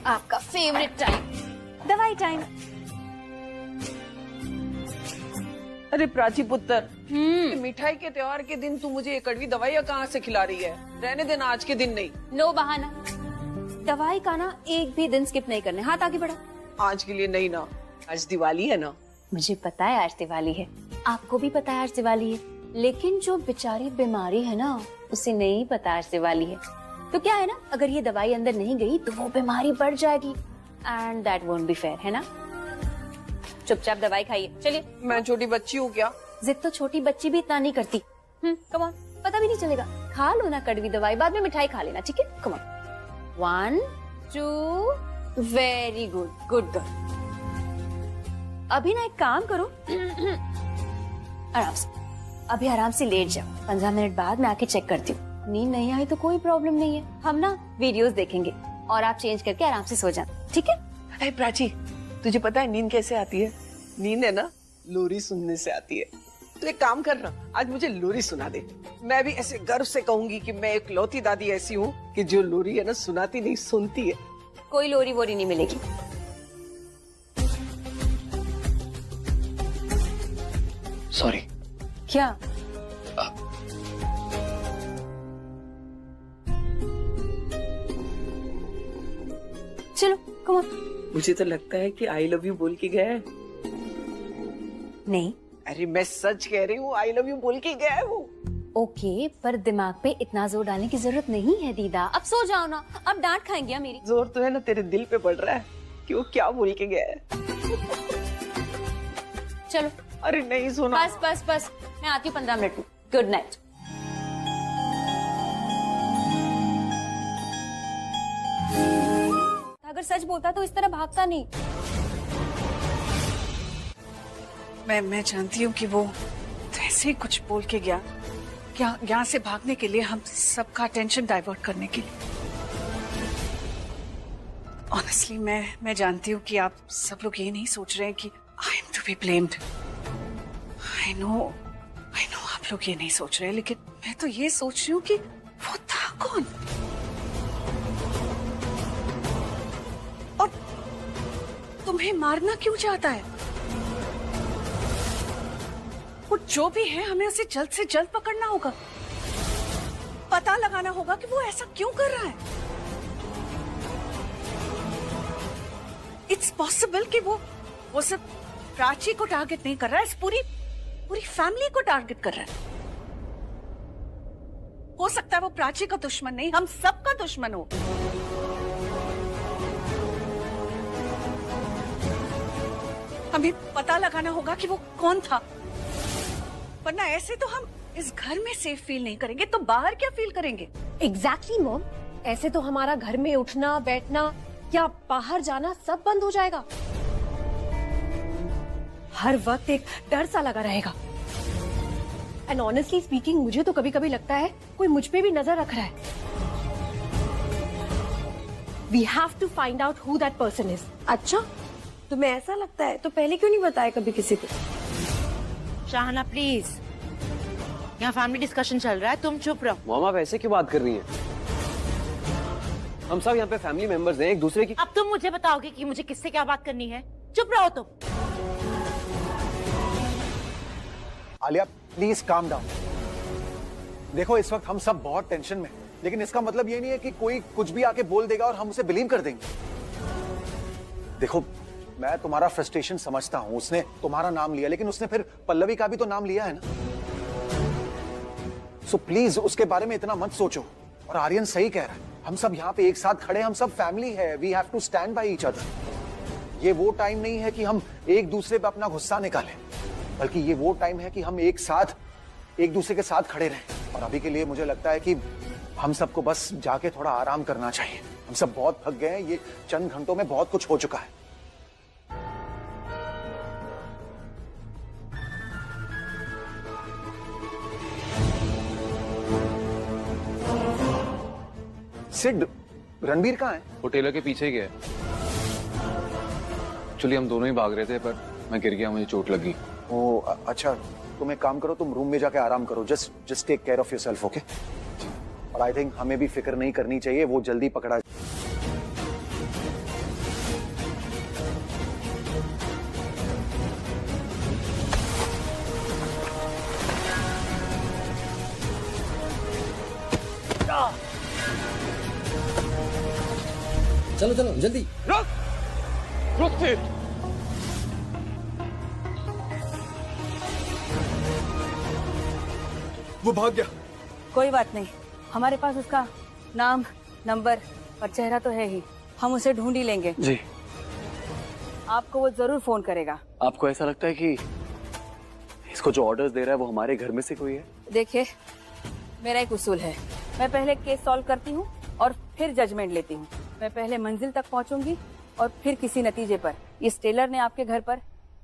आपका favourite time, दवाई time. अरे प्राची पुत्र, मिठाई के त्योहार के दिन तू मुझे ये कड़वी दवाइयाँ कहाँ से खिला रही है? रहने देना, आज के दिन नहीं। नो बहाना, दवाई का ना एक भी दिन स्किप नहीं करने। हाथ आगे बढ़ा। आज के लिए नहीं ना, आज दिवाली है ना। मुझे पता है आज दिवाली है, आपको भी पता है आज दिवाली है, लेकिन जो बेचारी बीमारी है ना उसे नहीं पता आज दिवाली है। तो क्या है ना, अगर ये दवाई अंदर नहीं गई तो वो बीमारी बढ़ जाएगी and that won't be fair, है ना? चुपचाप दवाई खाइए, चलिए। मैं छोटी बच्ची हूँ क्या? जिद तो छोटी बच्ची भी इतना नहीं करती। कम ऑन, पता भी नहीं चलेगा। खा लो ना कड़वी दवाई, बाद में मिठाई खा लेना, ठीक है? Come on, 1 2, very good, good girl. अभी ना एक काम करो, आराम से, अभी आराम से लेट जाओ। 15 मिनट बाद मैं आके चेक करती हूँ। नींद नहीं आई तो कोई प्रॉब्लम नहीं है, हम ना वीडियोस देखेंगे और आप चेंज करके आराम से सो जाना, ठीक है? अरे प्राची, तुझे पता है नींद कैसे आती है? नींद है ना लोरी सुनने से आती है। तो एक काम करना, आज मुझे लोरी सुना दे। मैं भी ऐसे गर्व से कहूंगी कि मैं एक लौती दादी ऐसी हूँ कि जो लोरी है ना सुनाती नहीं, सुनती है। कोई लोरी वोरी नहीं मिलेगी। सॉरी। क्या? चलो कम ऑन। मुझे तो लगता है कि आई लव यू बोल के गया है। नहीं। अरे मैं सच कह रही हूँ, आई लव यू बोल के गया है वो। ओके, पर दिमाग पे इतना जोर डालने की जरूरत नहीं है दीदा। अब सो जाओ ना, अब डांट खाएंगे मेरी। जोर तो है ना तेरे दिल पे पड़ रहा है कि वो क्या बोल के गया है। चलो। अरे नहीं सोना। बस बस बस, मैं आती हूँ 15 मिनट में। Good night. अगर सच बोलता तो इस तरह भागता नहीं। मैं जानती हूँ कि वो ऐसे ही कुछ बोल के गया, क्या यहाँ से भागने के लिए, हम सबका अटेंशन डाइवर्ट करने के लिए। ऑनेस्टली मैं जानती हूँ कि आप सब लोग ये नहीं सोच रहे हैं कि I am to be blamed. I know आप लोग ये नहीं सोच रहे हैं, लेकिन मैं तो ये सोच रही हूँ कि वो था कौन और तुम्हें मारना क्यों चाहता है? वो जो भी है, हमें उसे जल्द से जल्द पकड़ना होगा, पता लगाना होगा कि वो ऐसा क्यों कर रहा है। इट्स पॉसिबल कि वो सिर्फ प्राची को टारगेट नहीं कर रहा है, इस पूरी फैमिली को टारगेट कर रहा है। हो सकता है वो प्राची का दुश्मन नहीं, हम सबका दुश्मन हो। हमें पता लगाना होगा कि वो कौन था, वरना ऐसे तो हम इस घर में सेफ फील नहीं करेंगे, तो बाहर क्या फील करेंगे? एग्जैक्टली मॉम, ऐसे तो हमारा घर में उठना बैठना या बाहर जाना सब बंद हो जाएगा। हर वक्त एक डर सा लगा रहेगा। एंड ऑनेस्टली स्पीकिंग, मुझे तो कभी कभी लगता है कोई मुझ पे भी नजर रख रहा है। We have to find out who that person is. अच्छा, तुम्हें ऐसा लगता है तो पहले क्यों नहीं बताया कभी किसी को? शाहना प्लीज, यहाँ फैमिली डिस्कशन चल रहा है, तुम चुप रहो। मॉम आप ऐसे क्यों बात कर रही हैं? हम सब यहाँ पे फैमिली मेंबर्स हैं, एक दूसरे की। अब तुम मुझे बताओगे कि मुझे किससे क्या बात करनी है? चुप रहो तुम। Alia please calm down. देखो इस वक्त हम सब बहुत टेंशन में, लेकिन इसका मतलब ये नहीं है कि कोई कुछ भी आके बोल देगा और हम उसे बिलीव कर देंगे। देखो मैं तुम्हारा फ्रस्ट्रेशन समझता हूं, उसने तुम्हारा नाम लिया, लेकिन उसने फिर पल्लवी का भी तो नाम लिया है ना। सो प्लीज उसके बारे में इतना मत सोचो। और आर्यन सही कह रहा है, हम सब यहाँ पे एक साथ खड़े, हम सब फैमिली है, we have to stand by each other. ये वो टाइम नहीं है कि हम एक दूसरे पे अपना गुस्सा निकालें, बल्कि ये वो टाइम है कि हम एक साथ एक दूसरे के साथ खड़े रहें। और अभी के लिए मुझे लगता है कि हम सबको बस जाके थोड़ा आराम करना चाहिए। हम सब बहुत थक गए हैं, ये चंद घंटों में बहुत कुछ हो चुका है। सिड, रणबीर कहाँ है? वो टेलर के पीछे ही गया। एक्चुअली हम दोनों ही भाग रहे थे, पर मैं गिर गया, मुझे चोट लगी। ओ अच्छा, तुम एक काम करो, तुम रूम में जाके आराम करो। Just take care of yourself, okay? और आई थिंक हमें भी फिक्र नहीं करनी चाहिए, वो जल्दी पकड़ा। चलो चलो जल्दी। रुक फिर। वो भाग गया। कोई बात नहीं, हमारे पास उसका नाम, नंबर और चेहरा तो है ही, हम उसे ढूंढ ही लेंगे। जी। आपको वो जरूर फोन करेगा। आपको ऐसा लगता है कि इसको जो ऑर्डर्स दे रहा है वो हमारे घर में से कोई है? देखिए, मेरा एक उसूल है, मैं पहले केस सॉल्व करती हूँ और फिर जजमेंट लेती हूँ। मैं पहले मंजिल तक पहुँचूंगी और फिर किसी नतीजे पर। इस टेलर ने आपके घर पर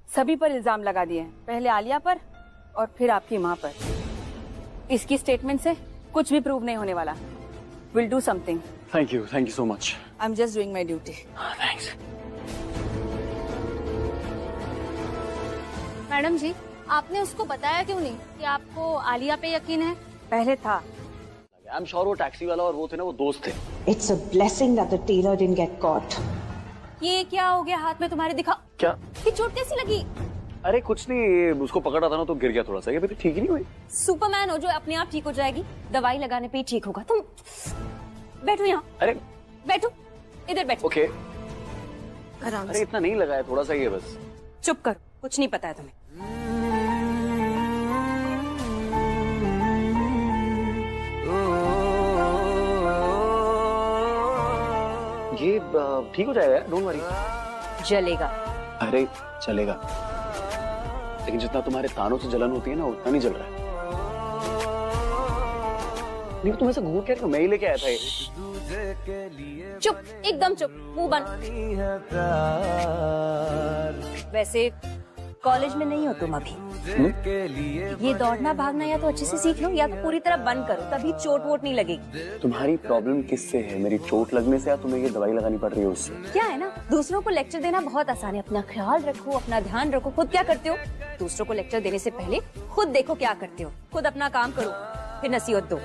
सभी पर इल्जाम लगा दिए हैं, पहले आलिया पर और फिर आपकी माँ पर। इसकी स्टेटमेंट से कुछ भी प्रूव नहीं होने वाला। Will do something. Thank you so much. I am just doing my duty. Thanks. Madam ji, आपने उसको बताया क्यों नहीं कि आपको आलिया पे यकीन है? पहले था। आई एम श्योर वो टैक्सी वाला और वो थे ना, वो दोस्त थे। It's a blessing that the tailor didn't get caught. ये क्या हो गया हाथ में तुम्हारे? दिखा। क्या? ये चोट कैसी लगी? अरे कुछ नहीं, उसको पकड़ा था ना तो गिर गया थोड़ा सा। ये ठीक ही नहीं हुई। सुपरमैन हो जो अपने आप ठीक हो जाएगी? दवाई लगाने पे ही ठीक होगा। तुम बैठो यहाँ। अरे बैठो, इधर बैठो। ओके। आराम अरे इतना नहीं लगाया, थोड़ा सा ही है बस। चुप करो, कुछ नहीं पता है तुम्हें। ये ठीक हो जाएगा, डोंट वरी। जलेगा। अरे चलेगा, लेकिन जितना तुम्हारे तानों से जलन होती है ना उतना नहीं जल रहा है। नहीं तुम ऐसा घूर क्या, मैं ही लेके आया था ये। चुप, एकदम चुप, मुंह बंद। वैसे कॉलेज में नहीं हो तुम अभी। ये दौड़ना भागना या तो अच्छे से सीख लो या तो पूरी तरह बंद करो, तभी चोट वोट नहीं लगेगी। तुम्हारी प्रॉब्लम किससे है? मेरी चोट लगने से या तुम्हें ये दवाई लगानी पड़ रही है उससे? क्या है ना, दूसरों को लेक्चर देना बहुत आसान है। अपना ख्याल रखो, अपना ध्यान रखो। खुद क्या करते हो? दूसरों को लेक्चर देने से पहले खुद देखो क्या करते हो। खुद अपना काम करो, फिर नसीहत दो।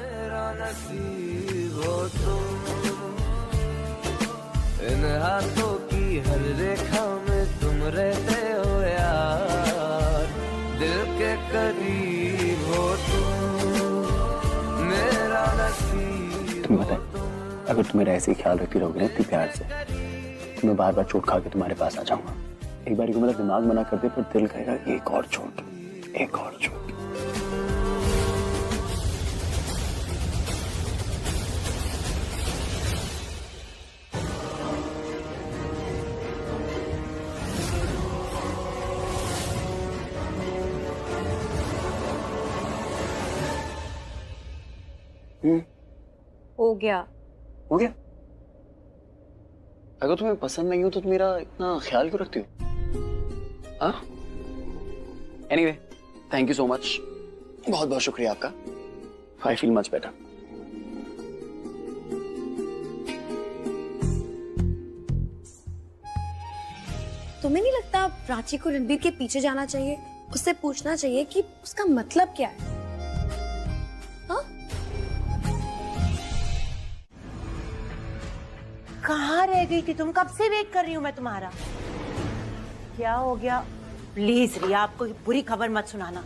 इन हाथों की हर रेखा में तुम रहते हो यार, दिल के करीब हो तुम, मेरा नसीब। तुम्हें पता है, अगर तुम मेरा ऐसे ही ख्याल रखती रहोगे ना इतनी प्यार से, तो मैं बार बार चोट खा के तुम्हारे पास आ जाऊंगा। एक बार को मेरा दिमाग मना कर दे, फिर दिल कहेगा एक और चोट, एक और चोट। हो गया। हो गया? अगर तुम्हें पसंद नहीं हो तो तुम मेरा इतना ख्याल क्यों रखती हो? Anyway, thank you so much, बहुत बहुत शुक्रिया आपका। I feel much better. तुम्हें नहीं लगता प्राची को रणबीर के पीछे जाना चाहिए, उससे पूछना चाहिए कि उसका मतलब क्या है? कहाँ रह गई थी तुम? कब से वेट कर रही हूँ मैं तुम्हारा। क्या हो गया? प्लीज रिया, आपको बुरी खबर मत सुनाना।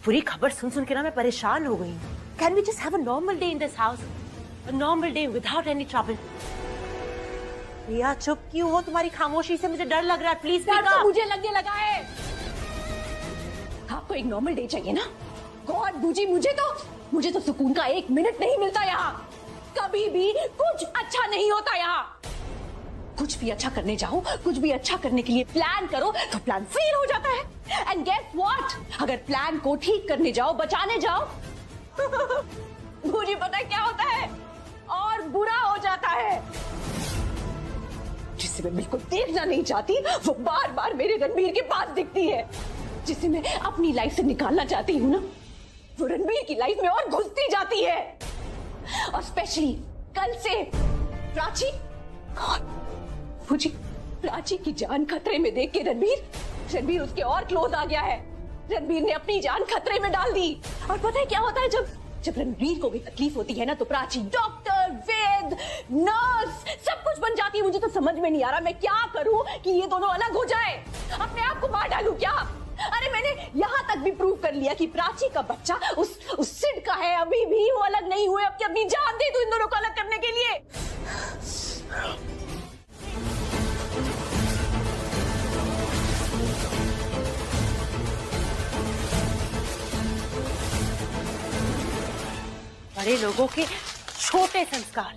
बुरी खबर सुन सुन के ना मैं परेशान हो गई हूँ। Can we just have a normal day in this house, a normal day without any trouble. Riya चुप क्यों हो? तुम्हारी खामोशी से मुझे डर लग रहा है। प्लीज तो मुझे लगने लगा है। आपको एक नॉर्मल डे चाहिए ना? गॉड बूजी, मुझे तो सुकून का एक मिनट नहीं मिलता यहाँ। कभी भी कुछ अच्छा नहीं होता यहाँ। कुछ भी अच्छा करने जाओ, कुछ भी अच्छा करने के लिए प्लान करो तो प्लान फेल हो जाता है। एंड गेस व्हाट, अगर प्लान को ठीक करने जाओ, बचाने जाओ मुझे पता है क्या होता है, और बुरा हो जाता है। जिसे मैं बिल्कुल देखना नहीं चाहती वो बार बार मेरे रणबीर के पास दिखती है। जिसे मैं अपनी लाइफ से निकालना चाहती हूँ ना, वो रणबीर की लाइफ में और घुसती जाती है। और स्पेशली कल से प्राची, मुझे प्राची की जान खतरे में देख के रणबीर उसके और क्लोज आ गया है। रणबीर ने अपनी जान खतरे में डाल दी। और पता है क्या होता है, जब रणबीर को भी तकलीफ होती है ना, तो प्राची डॉक्टर, वैद, नर्स सब कुछ बन जाती है। मुझे तो समझ में नहीं आ रहा मैं क्या करूं कि ये दोनों अलग हो जाए। अपने आप को मार डालूं क्या? अरे मैंने यहाँ तक भी प्रूव कर लिया कि प्राची का बच्चा उस सिड का है। अभी भी वो अलग नहीं हुए। अब अपनी जान दे दो इन दोनों को अलग करने के लिए। बड़े लोगों के छोटे संस्कार।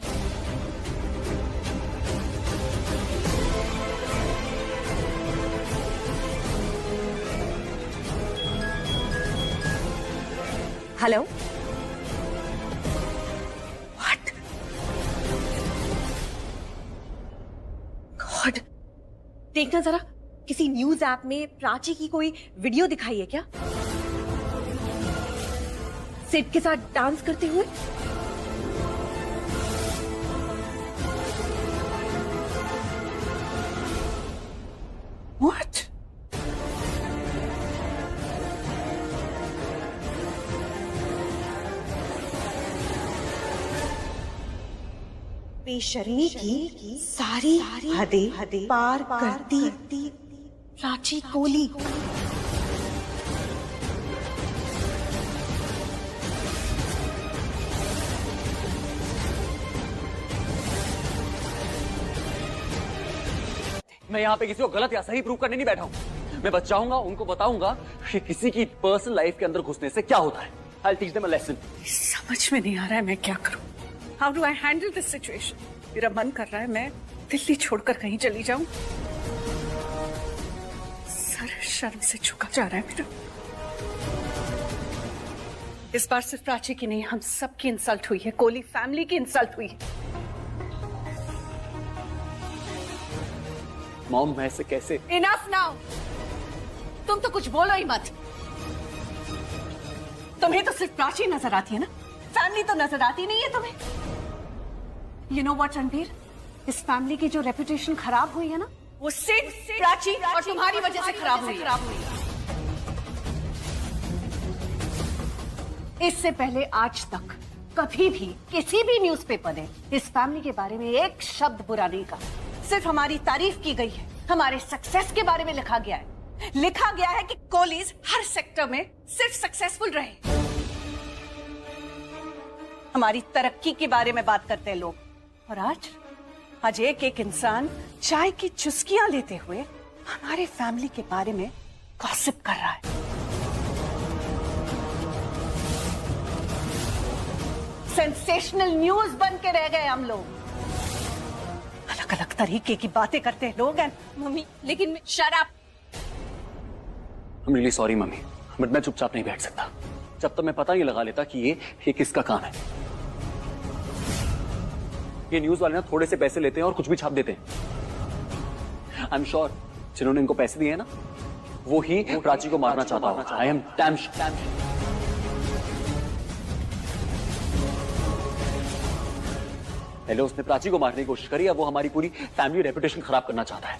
Hello, what? गॉड, देखना जरा, किसी न्यूज ऐप में प्राची की कोई वीडियो दिखाई है क्या? सिड के साथ डांस करते हुए? व्हाट? बेशर्मी की सारी हदें पार करती प्राची कोहली। मैं यहाँ पे किसी को गलत या सही प्रूव करने नहीं बैठा हूँ। मैं बचाऊंगा, उनको बताऊंगा कि किसी की पर्सनल लाइफ के अंदर घुसने से क्या होता है। I'll teach them a lesson. समझ में नहीं आ रहा है मैं क्या करूं। How do I handle this situation? मेरा मन कर रहा है मैं दिल्ली छोड़कर कहीं चली जाऊं। सर शर्म से झुका जा रहा है मेरा। इस बार सिर्फ प्राची की नहीं, हम सबकी इंसल्ट हुई है, कोहली फैमिली की इंसल्ट हुई है। मॉम, मैं ऐसे कैसे? इनफ नाउ, तुम तो कुछ बोलो ही मत। तुम्हें तो सिर्फ प्राची नजर आती है ना, फैमिली तो नजर आती नहीं है तुम्हें। यू नो व्हाट रणबीर, इस फैमिली की जो रेपुटेशन खराब हुई है ना, वो सिर्फ प्राची और तुम्हारी वजह से खराब हुई है। इससे पहले आज तक कभी भी किसी भी न्यूज़पेपर ने इस फैमिली के बारे में एक शब्द बुरा नहीं कहा। सिर्फ हमारी तारीफ की गई है, हमारे सक्सेस के बारे में लिखा गया है। लिखा गया है कि कोहलीज हर सेक्टर में सिर्फ सक्सेसफुल रहे। हमारी तरक्की के बारे में बात करते हैं लोग, और आज एक एक इंसान चाय की चुस्कियां लेते हुए हमारे फैमिली के बारे में गॉसिप कर रहा है। सेंसेशनल न्यूज बन के रह गए हम लोग। अलग अलग तरीके की बातें करते हैं लोग। एंड मम्मी, लेकिन shut up. I'm really sorry mummy, but मैं चुपचाप नहीं बैठ सकता जब तक मैं पता नहीं लगा लेता कि ये किसका काम है। ये न्यूज वाले ना थोड़े से पैसे लेते हैं और कुछ भी छाप देते हैं। आई एम श्योर जिन्होंने इनको पैसे दिए हैं ना, वो ही प्राची को मारना चाहता होगा। I am damn sure. पहले उसने प्राची को मारने की कोशिश करी, अब वो हमारी पूरी फैमिली रेपुटेशन खराब करना चाहता है।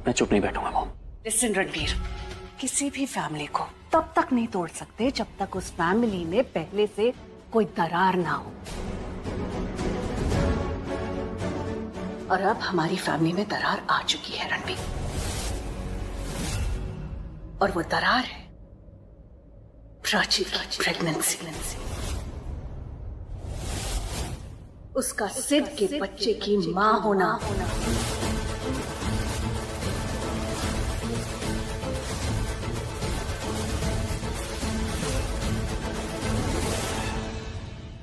मैं चुप नहीं बैठूंगा मॉम। लिसन रणबीर, किसी भी फैमिली को तब तक नहीं तोड़ सकते जब तक उस फैमिली में पहले से कोई दरार ना हो। और अब हमारी फैमिली में दरार आ चुकी है रणबीर, और वो दरार है प्राची प्रेगनेंसी। उसका सिड के बच्चे की मां होना।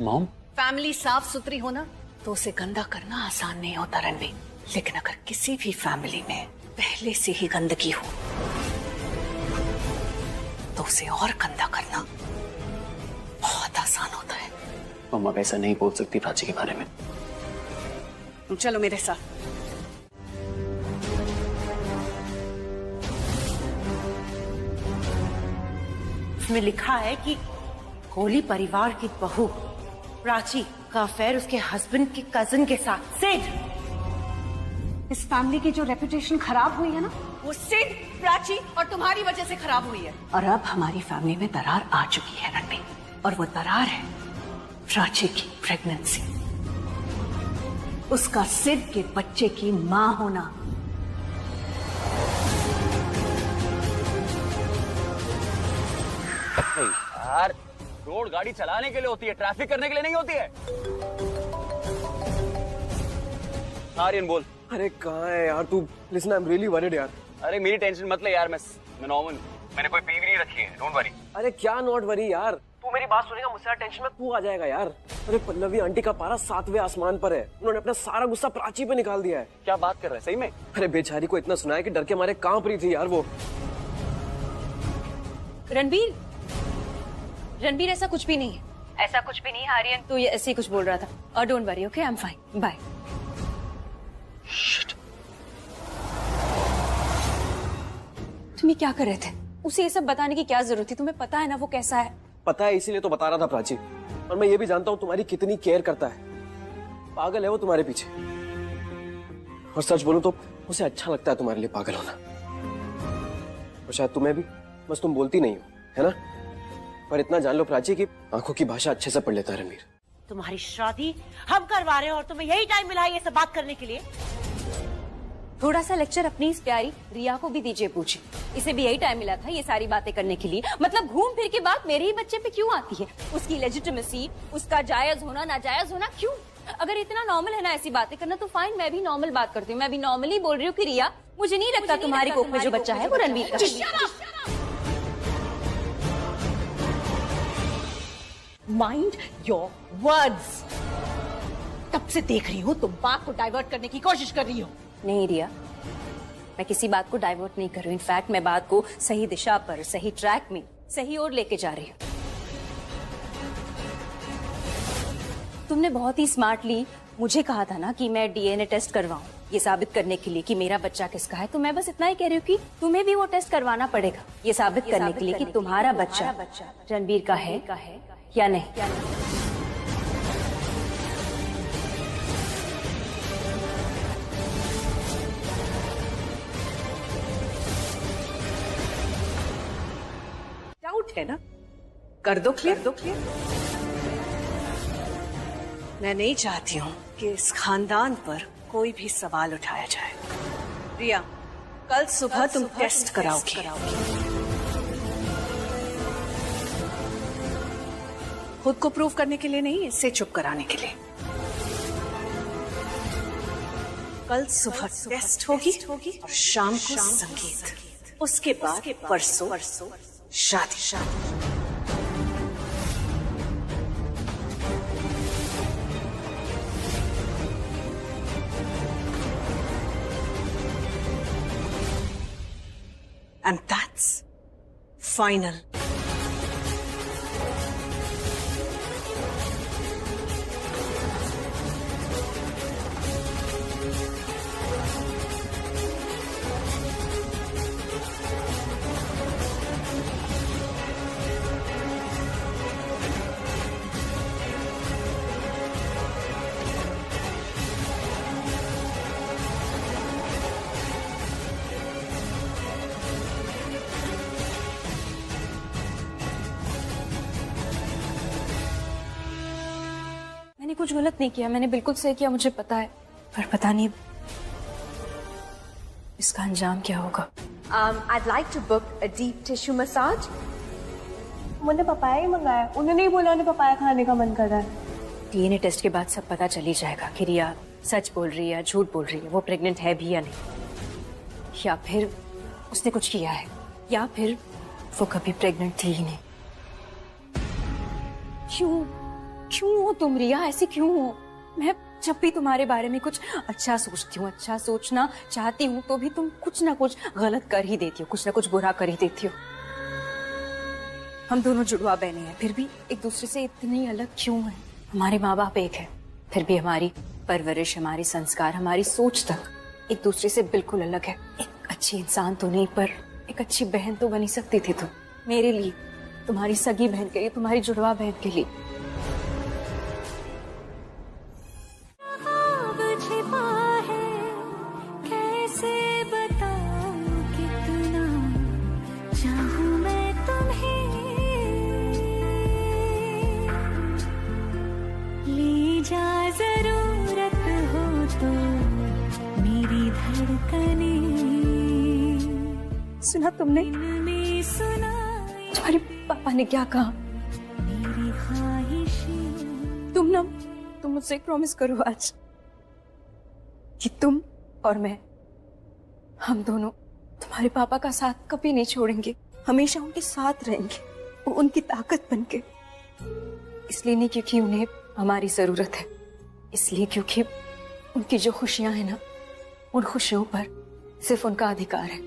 मॉम, फैमिली साफ सुथरी होना तो उसे गंदा करना आसान नहीं होता रणबीर, लेकिन अगर किसी भी फैमिली में पहले से ही गंदगी हो तो उसे और गंदा करना बहुत आसान होता है। मम्मा ऐसा नहीं बोल सकती प्राची के बारे में। तुम चलो मेरे साथ। इसमें लिखा है कि कोहली परिवार की बहू प्राची का अफेयर उसके हस्बैंड के कजिन के साथ सिड। इस फैमिली की जो रेपुटेशन खराब हुई है ना, वो सिड, प्राची और तुम्हारी वजह से खराब हुई है। और अब हमारी फैमिली में दरार आ चुकी है रणबीर, और वो दरार है प्राची की प्रेगनेंसी। उसका सिड के बच्चे की मां होना। यार, रोड गाड़ी चलाने के लिए होती है, ट्रैफिक करने के लिए नहीं होती है। आर्यन बोल। अरे कहाँ है यार तू? Listen, I am really worried यार। अरे मेरी टेंशन मत ले यार, मैं नॉर्मल, मैंने कोई पीवी नहीं रखी है, डोंट वरी। अरे क्या नॉट वरी यार, तू मेरी बात सुनेगा मुझसे ज्यादा टेंशन में तू आ जाएगा यार। अरे पल्लवी आंटी का पारा 7वें आसमान पर है, उन्होंने अपना सारा गुस्सा प्राची पे निकाल दिया है। क्या बात कर रहा है, सही में? अरे बेचारी को इतना सुनाया कि डर के मारे कांप रही थी यार वो। रणबीर, रणबीर ऐसा कुछ भी नहीं है, ऐसा कुछ भी नहीं है आर्यन, तो ये ऐसे ही कुछ बोल रहा था। और don't worry, okay, I am fine, bye. तुम ये क्या कर रहे थे? उसे ये सब बताने की क्या जरूरत थी? तुम्हें पता है ना वो कैसा है। पता है, इसीलिए तो बता रहा था प्राची। और मैं ये भी जानता हूँ तुम्हारी कितनी केयर करता है। पागल है वो तुम्हारे पीछे। और सच बोलूं तो उसे अच्छा लगता है तुम्हारे लिए पागल होना। और शायद तुम्हें भी, बस तुम बोलती नहीं हो, है ना? पर इतना जान लो प्राची की आंखों की भाषा अच्छे से पढ़ लेता है रणबीर। तुम्हारी शादी हम करवा रहे हैं और तुम्हें यही टाइम मिला है ये सब बात करने के लिए? थोड़ा सा लेक्चर अपनी इस प्यारी रिया को भी दीजिए, पूछे। इसे भी यही टाइम मिला था ये सारी बातें करने के लिए। मतलब घूम फिर के बात मेरे ही बच्चे पे क्यों आती है? उसकी लेजिटिमेसी, उसका जायज होना नाजायज होना क्यों? अगर इतना नॉर्मल है ना ऐसी बातें करना तो फाइन, मैं भी नॉर्मल बात करती हूँ। मैं भी नॉर्मली बोल रही हूँ कि रिया, मुझे नहीं लगता तुम्हारी कोख में जो बच्चा है वो रणबीर का है। Mind your words. तब से देख रही हूँ तुम बात को डाइवर्ट करने की कोशिश कर रही हो। नहीं रिया, मैं किसी बात को डाइवर्ट नहीं कर रही हूँ। इनफैक्ट मैं बात को सही दिशा पर, सही ट्रैक में, सही ओर लेके जा रही हूँ। तुमने बहुत ही स्मार्टली मुझे कहा था ना कि मैं डीएनए टेस्ट करवाऊं, ये साबित करने के लिए कि मेरा बच्चा किसका है। तो मैं बस इतना ही कह रही हूँ कि तुम्हें भी वो टेस्ट करवाना पड़ेगा, ये साबित करने के लिए कि तुम्हारा बच्चा रणबीर का है या नहीं। डाउट है ना? कर दो क्लियर। मैं नहीं चाहती हूँ कि इस खानदान पर कोई भी सवाल उठाया जाए। रिया, कल सुबह तुम टेस्ट कराओगी। खुद को प्रूव करने के लिए नहीं, इससे चुप कराने के लिए। कल सुबह टेस्ट होगी और शाम को संगीत, उसके बाद परसों शादी। And that's final. मैंने कुछ गलत नहीं किया, मैंने बिल्कुल सही किया, मुझे पता है। पर पता नहीं इसका अंजाम क्या होगा। I'd like to book a deep tissue massage. मैंने पपाया ही मंगाया, उन्होंने नहीं बोला उन्हें पपाया खाने का मन कर रहा है। डीएनए टेस्ट के बाद सब पता चल ही जाएगा कि रिया सच बोल रही है, झूठ बोल रही है, वो प्रेग्नेंट है भी या नहीं, या फिर उसने कुछ किया है, या फिर वो कभी प्रेग्नेंट थी ही नहीं। क्यों हो तुम रिया, ऐसी क्यों हो? मैं जब भी तुम्हारे बारे में कुछ अच्छा सोचती हूँ, अच्छा सोचना चाहती हूँ, तो भी तुम कुछ ना कुछ गलत कर ही देती हो, कुछ ना कुछ बुरा कर ही देती हो। हम दोनों जुड़वा बहने हैं, फिर भी एक दूसरे से इतनी अलग क्यों हैं? हमारे माँ बाप एक है, फिर भी हमारी परवरिश, हमारी संस्कार, हमारी सोच तक एक दूसरे से बिल्कुल अलग है। एक अच्छी इंसान तो नहीं, पर एक अच्छी बहन तो बनी सकती थी तुम मेरे लिए, तुम्हारी सगी बहन के लिए, तुम्हारी जुड़वा बहन के लिए। सुना तुमने? तुम्हारे पापा ने क्या कहा? तुम मुझसे एक प्रॉमिस करो आज कि तुम और मैं, हम दोनों तुम्हारे पापा का साथ कभी नहीं छोड़ेंगे, हमेशा उनके साथ रहेंगे, उनकी ताकत बनके। इसलिए नहीं क्योंकि उन्हें हमारी जरूरत है, इसलिए क्योंकि उनकी जो खुशियां हैं ना, उन खुशियों पर सिर्फ उनका अधिकार है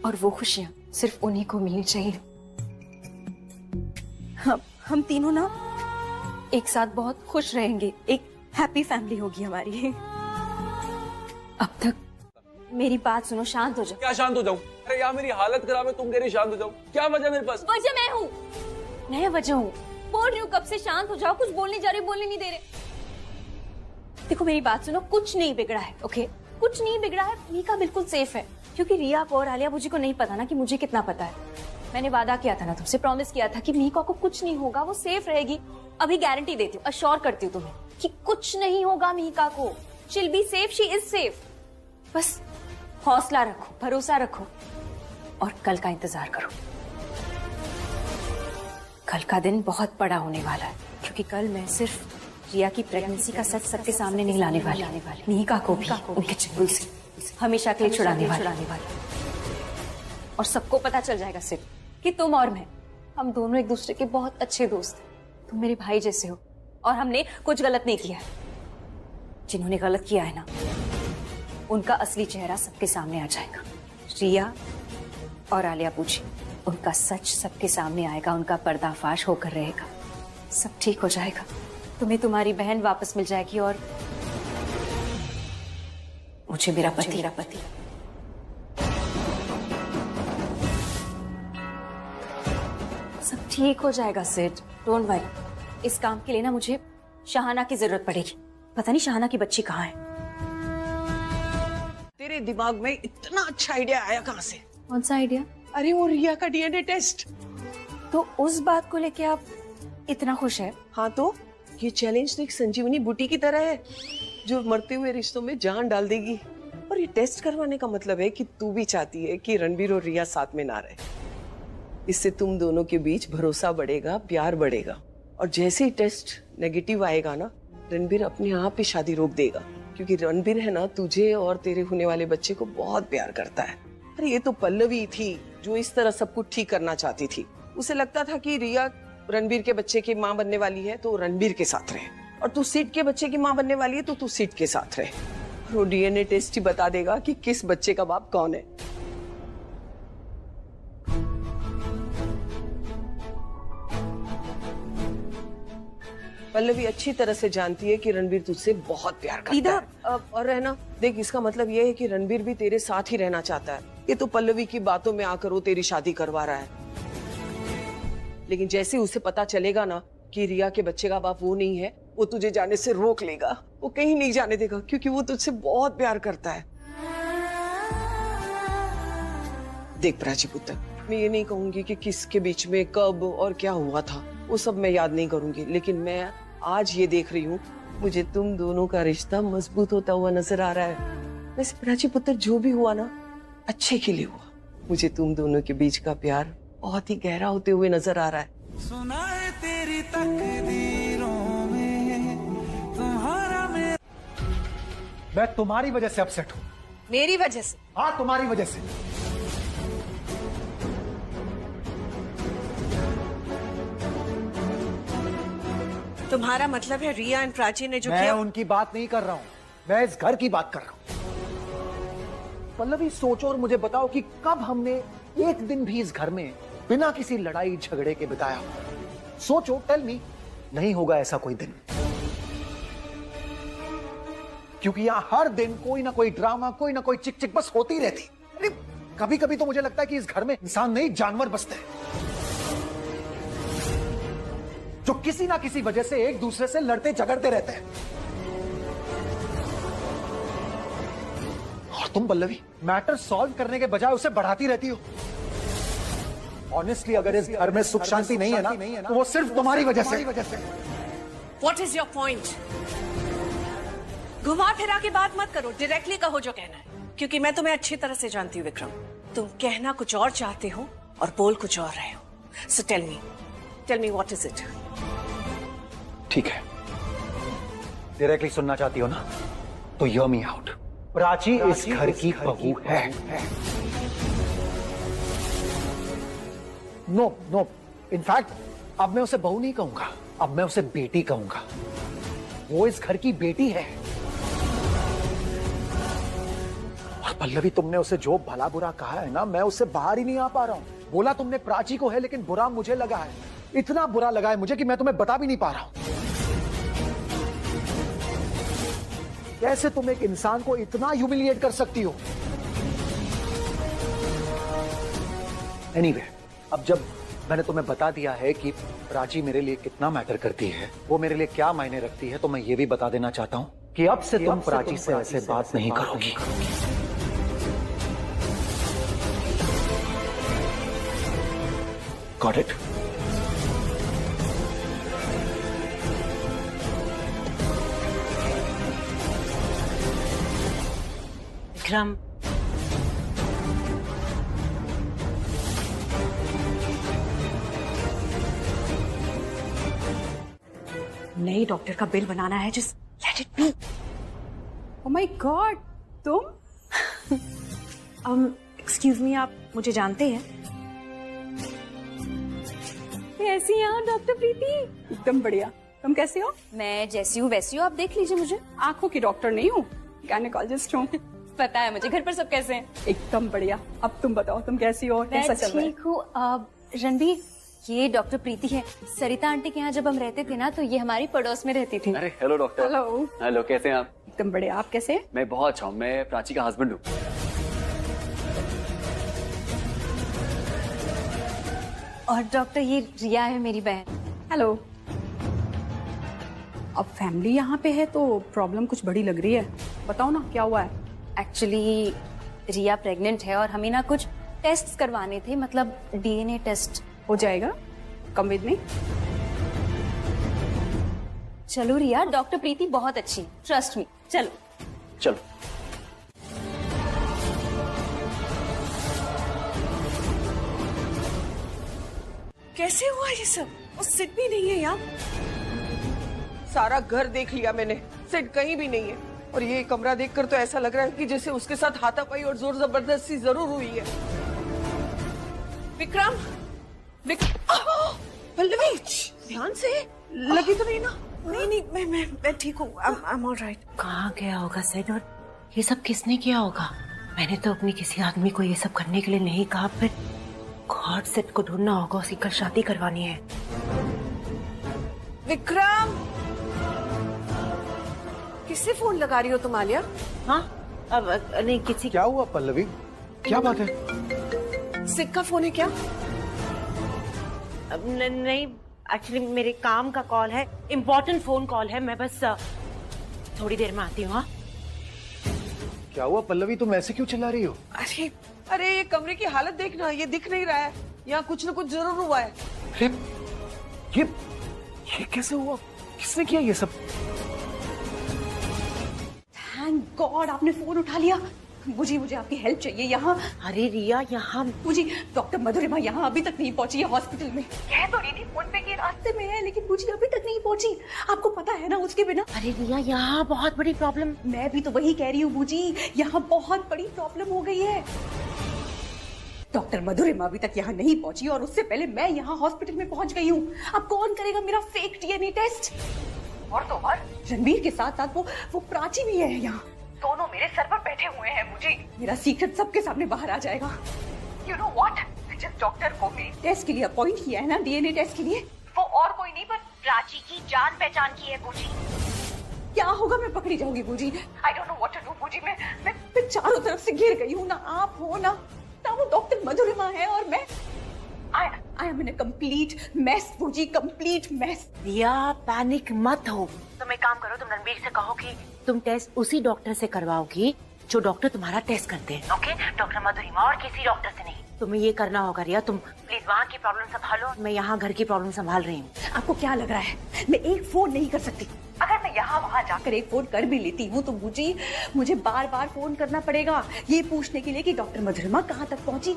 और वो खुशियां सिर्फ उन्हीं को मिलनी चाहिए। हम तीनों ना एक साथ बहुत खुश रहेंगे, एक हैप्पी फैमिली होगी हमारी। अब तक मेरी बात सुनो, शांत हो जाओ। क्या शांत हो जाऊं? अरे यार मेरी हालत खराब है, तुम कह रही शांत हो जाओ, क्या वजह मेरे पास? वजह मैं हूँ, मैं वजह हूँ। बोल रही हूँ कब से शांत हो जाओ, कुछ बोलने जा रही बोलने नहीं दे रहे। देखो मेरी बात सुनो, कुछ नहीं बिगड़ा है, ओके? कुछ नहीं बिगड़ा है, मीका बिल्कुल सेफ है, क्योंकि रिया और आलिया मुझे को नहीं पता ना कि मुझे कितना पता है। मैंने वादा किया था ना तुमसे, प्रॉमिस किया था कि मीका को कुछ नहीं होगा, वो सेफ रहेगी। अभी गारंटी देती हूँ, अश्योर करती हूँ तुम्हें कि कुछ नहीं होगा मीका को। She'll be safe, she is safe. बस हौसला रखो, भरोसा रखो और कल का इंतजार करो। कल का दिन बहुत बड़ा होने वाला है, क्योंकि कल मैं सिर्फ रिया की प्रेगनेंसी का सच सबके सामने नहीं लाने वाली, मीका को भी उनके चंगुल से हमेशा के लिए छुड़ाने वाली। और सबको पता चल जाएगा सिर्फ कि तुम और मैं, हम दोनों एक दूसरे के बहुत अच्छे दोस्त हैं। तुम मेरे भाई जैसे हो और हमने कुछ गलत नहीं किया है। जिन्होंने गलत किया है ना, उनका असली चेहरा सबके सामने आ जाएगा। रिया और आलिया पूछी, उनका सच सबके सामने आएगा, उनका पर्दाफाश होकर रहेगा। सब ठीक हो जाएगा, तुम्हें तुम्हारी बहन वापस मिल जाएगी और मुझे मेरा पति। सब ठीक हो जाएगा सिड, डोंट वरी। इस काम के लिए ना मुझे शाहाना की जरूरत पड़ेगी। पता नहीं शाहाना की बच्ची कहाँ है। तेरे दिमाग में इतना अच्छा आइडिया आया कहाँ से? कौन सा आइडिया? अरे वो रिया का डीएनए टेस्ट। तो उस बात को लेके आप इतना खुश है? हाँ तो ये चैलेंज तो एक संजीवनी बूटी की तरह है, जो मरते हुए रिश्तों में जान डाल देगी। और ये टेस्ट करवाने का मतलब है कि तू भी चाहती है कि रणबीर और रिया साथ में ना रहे। इससे तुम दोनों के बीच भरोसा बढ़ेगा, प्यार बढ़ेगा। और जैसे ही टेस्ट नेगेटिव आएगा ना, रणबीर अपने आप ही शादी रोक देगा, क्योंकि रणबीर है ना, तुझे और तेरे होने वाले बच्चे को बहुत प्यार करता है। अरे ये तो पल्लवी थी जो इस तरह सब कुछ ठीक करना चाहती थी। उसे लगता था कि रिया रणबीर के बच्चे की माँ बनने वाली है तो रणबीर के साथ रहे, और तू सीट के बच्चे की माँ बनने वाली है तो तू सीट के साथ रहे। वो डीएनए टेस्ट ही बता देगा कि किस बच्चे का बाप कौन है। पल्लवी अच्छी तरह से जानती है कि रणबीर तुझसे बहुत प्यार करता है। और रहना देख, इसका मतलब ये है कि रणबीर भी तेरे साथ ही रहना चाहता है। ये तो पल्लवी की बातों में आकर वो तेरी शादी करवा रहा है, लेकिन जैसे उसे पता चलेगा ना कि रिया के बच्चे का बाप वो नहीं है, वो तुझे जाने से रोक लेगा। वो कहीं नहीं जाने देगा, क्योंकि वो तुझसे बहुत प्यार करता है। देख प्राची पुत्र, मैं ये नहीं कहूंगी कि किसके बीच में कब और क्या हुआ था, वो सब मैं याद नहीं करूंगी, लेकिन मैं आज ये देख रही हूँ, मुझे तुम दोनों का रिश्ता मजबूत होता हुआ नजर आ रहा है। वैसे प्राची पुत्र, जो भी हुआ ना, अच्छे के लिए हुआ। मुझे तुम दोनों के बीच का प्यार बहुत ही गहरा होते हुए नजर आ रहा है। सुना है तेरी तकदीरों में तुम्हारा मैं तुम्हारी वजह से अपसेट हूँ। मेरी वजह से? हाँ, तुम्हारी वजह से। तुम्हारा मतलब है रिया एंड प्राची ने जो मैं किया? उनकी बात नहीं कर रहा हूँ, मैं इस घर की बात कर रहा हूँ। पल्लवी, सोचो और मुझे बताओ कि कब हमने एक दिन भी इस घर में बिना किसी लड़ाई झगड़े के बिताया? सोचो, टेल मी। नहीं होगा ऐसा कोई दिन, क्योंकि यहां हर दिन कोई ना कोई ड्रामा, कोई ना कोई चिक चिक बस होती रहती। अरे कभी कभी तो मुझे लगता है कि इस घर में इंसान नहीं, जानवर बसते हैं, जो किसी ना किसी वजह से एक दूसरे से लड़ते झगड़ते रहते हैं। और तुम पल्लवी, मैटर सॉल्व करने के बजाय उसे बढ़ाती रहती हो। ऑनेस्टली, अगर इस घर में सुख शांति नहीं है ना, तो वो सिर्फ तुम्हारी वजह से। What is your point? घुमा फिरा के बात मत करो, डायरेक्टली कहो जो कहना है, क्योंकि मैं तुम्हें अच्छी तरह से जानती हूँ विक्रम। तुम कहना कुछ और चाहते हो और बोल कुछ और रहे हो। So tell me what is it? ठीक है, डायरेक्टली सुनना चाहती हो ना, तो hear me out। प्राची इस घर की बहू है। नो, इनफैक्ट अब मैं उसे बहू नहीं कहूंगा, अब मैं उसे बेटी कहूंगा। वो इस घर की बेटी है। और पल्लवी, तुमने उसे जो भला बुरा कहा है ना, मैं उससे बाहर ही नहीं आ पा रहा हूं। बोला तुमने प्राची को है, लेकिन बुरा मुझे लगा है। इतना बुरा लगा है मुझे कि मैं तुम्हें बता भी नहीं पा रहा हूं। कैसे तुम एक इंसान को इतना ह्यूमिलिएट कर सकती हो? एनीवे, अब जब मैंने तुम्हें बता दिया है कि प्राची मेरे लिए कितना मैटर करती है, वो मेरे लिए क्या मायने रखती है, तो मैं ये भी बता देना चाहता हूं कि अब से तुम प्राची से ऐसे बात नहीं करोगी। Got it? विक्रम, नई डॉक्टर का बिल बनाना है, just let it be. Oh my God, तुम? एक्सक्यूज मी, आप मुझे जानते हैं? कैसी हैं आप डॉक्टर प्रीति? एकदम बढ़िया। तुम कैसे हो? मैं जैसी हूँ वैसी हूँ, आप देख लीजिए मुझे। आंखों की डॉक्टर नहीं हूँ, गायनेकोलॉजिस्ट हूँ। पता है मुझे। घर पर सब कैसे हैं? एकदम बढ़िया। अब तुम बताओ, तुम कैसी हो? कैसा चल रहा है? ठीक हूँ। रणबीर, ये डॉक्टर प्रीति है। सरिता आंटी के यहाँ जब हम रहते थे ना, तो ये हमारी पड़ोस में रहती थी। अरे हेलो डॉक्टर। हेलो। हेलो, कैसे हैं आप? एकदम बढ़िया। आप कैसे हैं? मैं बहुत अच्छा हूँ। मैं प्राची का हस्बैंड हूँ। और डॉक्टर, ये रिया है मेरी बहन। हेलो। अब फैमिली यहाँ पे है तो प्रॉब्लम कुछ बड़ी लग रही है। बताओ ना, क्या हुआ है? एक्चुअली रिया प्रेग्नेंट है और हमें ना कुछ टेस्ट करवाने थे, मतलब डीएनए टेस्ट। हो जाएगा, कम विद मी। चलो रिया, डॉक्टर प्रीति बहुत अच्छी, ट्रस्ट मी। चलो चलो। कैसे हुआ ये सब? वो सिट भी नहीं है यार। सारा घर देख लिया मैंने, सिट कहीं भी नहीं है। और ये कमरा देखकर तो ऐसा लग रहा है कि जैसे उसके साथ हाथापाई और जोर जबरदस्ती जरूर हुई है। विक्रम, पल्लवी, ध्यान से, लगी तो नहीं ना? नहीं, मैं ठीक हूँ। I am alright. कहाँ गया होगा सेड, और ये सब किसने किया होगा? मैंने तो अपने किसी आदमी को ये सब करने के लिए नहीं कहा। फिर गॉड, सेट को ढूंढना होगा, उसी कल शादी करवानी है। विक्रम, किससे फोन लगा रही हो तुम आलिया? हाँ, अब नहीं किसी। क्या हुआ पल्लवी, क्या बात है? सिक का फोन है क्या? नहीं, एक्चुअली मेरे काम का कॉल है, इम्पोर्टेंट फोन कॉल है। मैं बस थोड़ी देर में आती हूँ। क्या हुआ पल्लवी, तुम ऐसे क्यों चिल्ला रही हो? अरे ये कमरे की हालत देखना, ये दिख नहीं रहा है। यहाँ कुछ न कुछ जरूर हुआ है। अरे ये कैसे हुआ? किसने किया ये सब? थैंक गॉड आपने फोन उठा लिया। मुझे आपकी हेल्प चाहिए यहाँ। अरे रिया, यहाँ मुझे डॉक्टर मधुरिमा यहाँ अभी तक नहीं पहुँची है हॉस्पिटल में। कह तो रही थी फोन पे कि रास्ते में है, लेकिन मुझे अभी तक नहीं पहुँची। आपको पता है ना उसके बिना। अरे रिया, यहाँ बहुत बड़ी प्रॉब्लम। मैं भी तो वही कह रही हूँ बूजी, यहाँ बहुत बड़ी प्रॉब्लम हो गई है। डॉक्टर मधुरिमा अभी तक यहाँ नहीं पहुँची और उससे पहले मैं यहाँ हॉस्पिटल में पहुँच गई हूँ। अब कौन करेगा मेरा फेक डीएनए टेस्ट? और तो और रणबीर के साथ साथ वो प्राची भी है यहाँ। दोनों मेरे सर पर बैठे हुए हैं। मुझे मेरा सीक्रेट सबके सामने बाहर आ जाएगा। You know what? जिस डॉक्टर को मेरे टेस्ट के लिए अपॉइंट किया है ना, डीएनए टेस्ट के लिए, वो और कोई नहीं पर प्राची की जान पहचान की है बूजी। क्या होगा? मैं पकड़ी जाऊंगी बूजी। I don't know what to do बूजी। मैं चारों तरफ से घिर गई हूँ। ना आप हो ना वो डॉक्टर मधुरिमा है, और मैं I am in a complete mess बूजी, complete mess। रिया, पैनिक मत हो। तुम एक काम करो, तुम रणबीर से कहो कि तुम टेस्ट उसी डॉक्टर से करवाओगी जो डॉक्टर तुम्हारा टेस्ट करते हैं। ओके? डॉक्टर मधुरिमा और किसी डॉक्टर से नहीं। तुम्हें ये करना होगा रिया। तुम प्लीज वहाँ की प्रॉब्लम संभालो, मैं यहाँ घर की प्रॉब्लम संभाल रही हूँ। आपको क्या लग रहा है मैं एक फोन नहीं कर सकती? अगर मैं यहाँ वहाँ जाकर एक फोन कर भी लेती हूँ तो मुझे बार बार फोन करना पड़ेगा ये पूछने के लिए कि डॉक्टर मधुरिमा कहाँ तक पहुँची,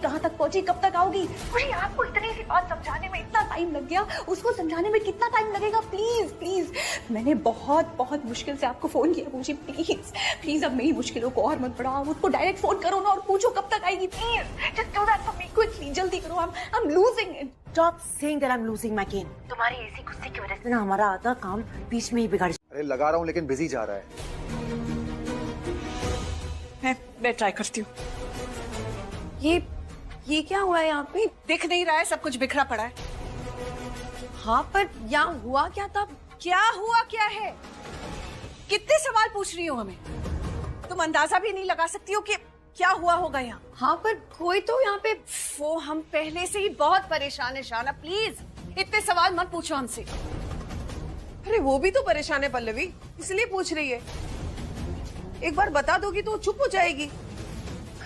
कब तक आओगी। मुझे आपको इतनी सी बात समझाने में इतना टाइम लग गया, उसको समझाने में कितना टाइम लगेगा। प्लीज प्लीज, मैंने बहुत बहुत मुश्किल से आपको फोन किया पूछी, प्लीज प्लीज अब मेरी मुश्किलों को और मत बढ़ाओ, उसको डायरेक्ट फोन करो ना और पूछो कब तक आएगी। Please just do that for me quickly, जल्दी करो। I am losing it. Stop saying that I'm losing my game. तुम्हारी ऐसी गुस्से की वजह से ना हमारा आधा काम बीच में ही बिगड़। अरे लगा रहा हूँ लेकिन बिजी जा रहा है। मैं ट्राई करती हूँ। ये क्या हुआ है यहाँ पे? दिख नहीं रहा है, सब कुछ बिखरा पड़ा है। हाँ पर यहाँ हुआ क्या था? क्या हुआ क्या है? कितने सवाल पूछ रही हो हमें? तुम अंदाजा भी नहीं लगा सकती हो कि क्या हुआ होगा यहाँ। हाँ पर कोई तो यहाँ पे। वो हम पहले से ही बहुत परेशान है शाना, प्लीज इतने सवाल मत पूछो हमसे। अरे वो भी तो परेशान है पल्लवी, इसलिए पूछ रही है। एक बार बता दोगी तो चुप हो जाएगी।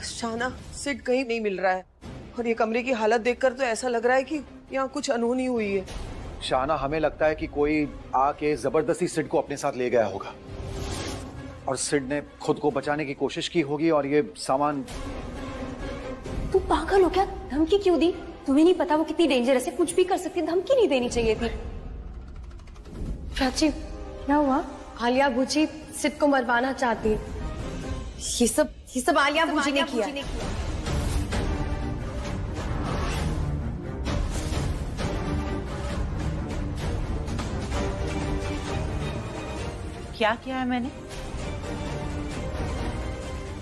शाना, सिड कहीं नहीं मिल रहा है और ये कमरे की हालत देखकर तो ऐसा लग रहा है कि यहाँ कुछ अनहोनी हुई है। शाना, हमें लगता है कि कोई आके जबरदस्ती सिड को अपने साथ ले गया होगा और सिड ने खुद को बचाने की कोशिश की होगी और ये सामान। तू पागल हो क्या? धमकी क्यों दी? तुम्हें नहीं पता वो कितनी डेंजरस है, कुछ भी कर सकती है, धमकी नहीं देनी चाहिए थी। प्राची, क्या हुआ? आलिया भूजी सिड को मरवाना चाहती है। ये सब आलिया भूजी ने किया। क्या किया है मैंने?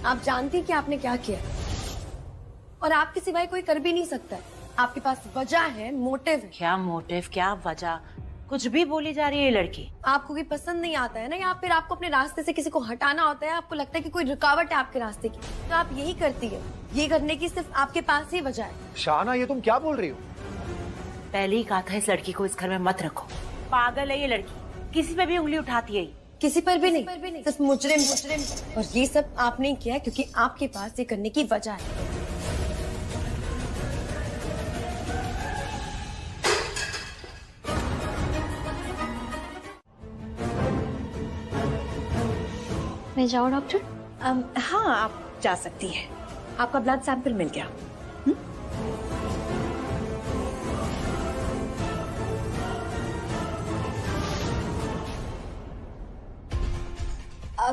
आप जानती हैं कि आपने क्या किया और आपके सिवाय कोई कर भी नहीं सकता है। आपके पास वजह है, मोटिव है। क्या मोटिव, क्या वजह? कुछ भी बोली जा रही है ये लड़की। आपको भी पसंद नहीं आता है ना, या फिर आपको अपने रास्ते से किसी को हटाना होता है, आपको लगता है कि कोई रुकावट है आपके रास्ते की, तो आप यही करती है। ये करने की सिर्फ आपके पास ही वजह है। शाना, ये तुम क्या बोल रही हो? पहले ही कहा था इस लड़की को इस घर में मत रखो। पागल है ये लड़की, किसी पे भी उंगली उठाती है। किसी पर भी नहीं, सिर्फ मुजरिम। और ये सब आपने किया है क्योंकि आपके पास ये करने की वजह है। मैं जाऊँ डॉक्टर? हाँ आप जा सकती हैं। आपका ब्लड सैंपल मिल गया।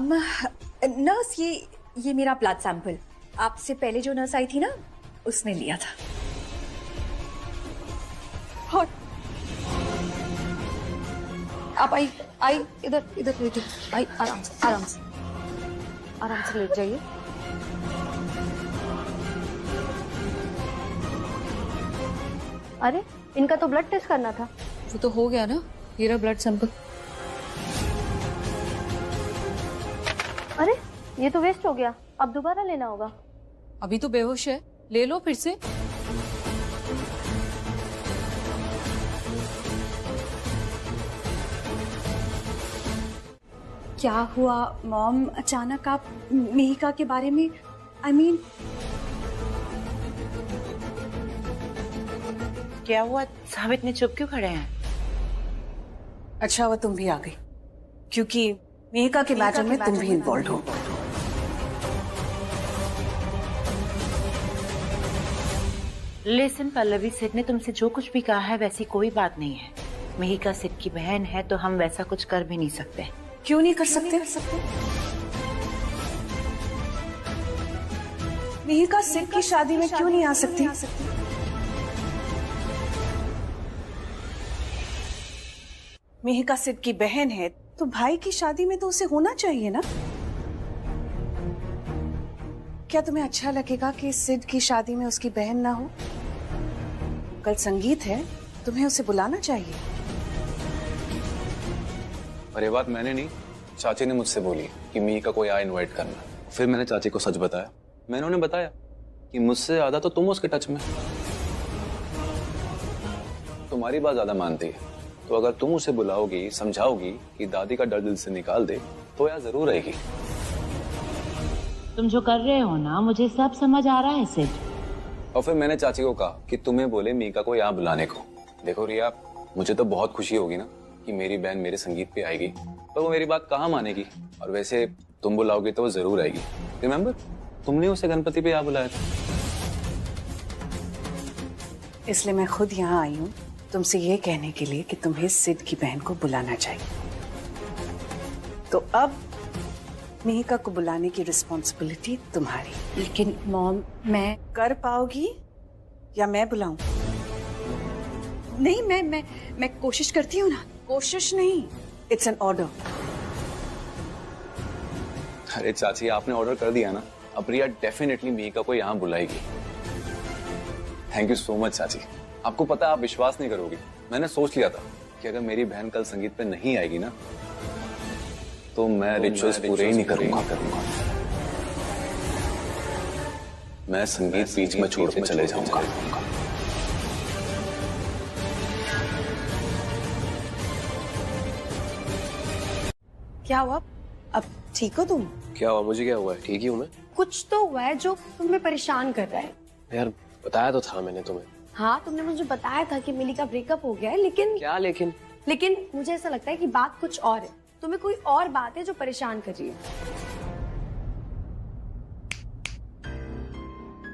नर्स, ये मेरा ब्लड सैंपल आपसे पहले जो नर्स आई थी ना, उसने लिया था। और आप आई इधर आई, आराम से लेट जाइए। अरे इनका तो ब्लड टेस्ट करना था। वो तो हो गया ना, ये रहा ब्लड सैंपल। अरे ये तो वेस्ट हो गया, अब दोबारा लेना होगा। अभी तो बेहोश है, ले लो फिर से। क्या हुआ मॉम, अचानक आप मेहिका के बारे में? I mean, क्या हुआ? साहब इतने चुप क्यों खड़े हैं? अच्छा हुआ तुम भी आ गई, क्योंकि मेहिका के मैटर में तुम भी इन्वॉल्व हो। लिसन पल्लवी, सिड ने तुमसे जो कुछ भी कहा है वैसी कोई बात नहीं है। मेहिका सिड की बहन है तो हम वैसा कुछ कर भी नहीं सकते। क्यों नहीं कर सकते? मेहिका सिड की शादी में क्यों नहीं आ सकती? मेहिका सिड की बहन है तो भाई की शादी में तो उसे होना चाहिए ना। क्या तुम्हें अच्छा लगेगा कि सिड की शादी में उसकी बहन ना हो? कल संगीत है, तुम्हें उसे बुलाना चाहिए। और ये बात मैंने नहीं, चाची ने मुझसे बोली कि मेहिका को यहाँ इनवाइट करना। फिर मैंने चाची को सच बताया। मैंने उन्हें बताया कि मुझसे ज्यादा तो तुम उसके टच में, तुम्हारी बात ज्यादा मानती है, तो अगर तुम उसे बुलाओगी, समझाओगी कि दादी का डर दिल से निकाल दे, तो यहाँ जरूर रहेगी। तुम जो कर रहे हो ना, मुझे सब समझ आ रहा है सिड। और फिर मैंने चाची को कहा कि तुम्हें बोले मेहिका को यहाँ बुलाने को। देखो रिया, मुझे तो बहुत खुशी होगी ना कि मेरी बहन मेरे संगीत पे आएगी, पर वो मेरी बात कहाँ मानेगी। और वैसे तुम बुलाओगे तो वो जरूर आएगी। रिमेम्बर, तुमने उसे गणपति पे यहाँ बुलाया था। इसलिए मैं खुद यहाँ आई हूँ तुमसे ये कहने के लिए कि तुम्हें सिद्ध की बहन को बुलाना चाहिए। तो अब मिहिका को बुलाने की रिस्पॉन्सिबिलिटी तुम्हारी। लेकिन मॉम, मैं कर पाओगी या मैं बुलाऊं? नहीं, मैं कोशिश करती हूँ ना। कोशिश नहीं, इट्स एन ऑर्डर। अरे चाची, आपने ऑर्डर कर दिया ना, अब प्रिया डेफिनेटली मिहिका को यहाँ बुलाएगी। थैंक यू सो मच चाची। आपको पता है, आप विश्वास नहीं करोगे, मैंने सोच लिया था कि अगर मेरी बहन कल संगीत पे नहीं आएगी ना तो मैं रिचुअल्स पूरे ही नहीं करूंगा। मैं संगीत बीच में छोड़ के चले जाऊंगा। क्या हुआ? अब ठीक हो तुम? क्या हुआ? मुझे क्या हुआ है? ठीक ही हूँ मैं। कुछ तो हुआ है जो तुम्हें परेशान कर रहा है। यार बताया तो था मैंने तुम्हें। हाँ, तुमने मुझे बताया था कि मिली का ब्रेकअप हो गया है, लेकिन क्या लेकिन मुझे ऐसा लगता है कि बात कुछ और है। तुम्हें कोई और बात है जो परेशान कर रही है।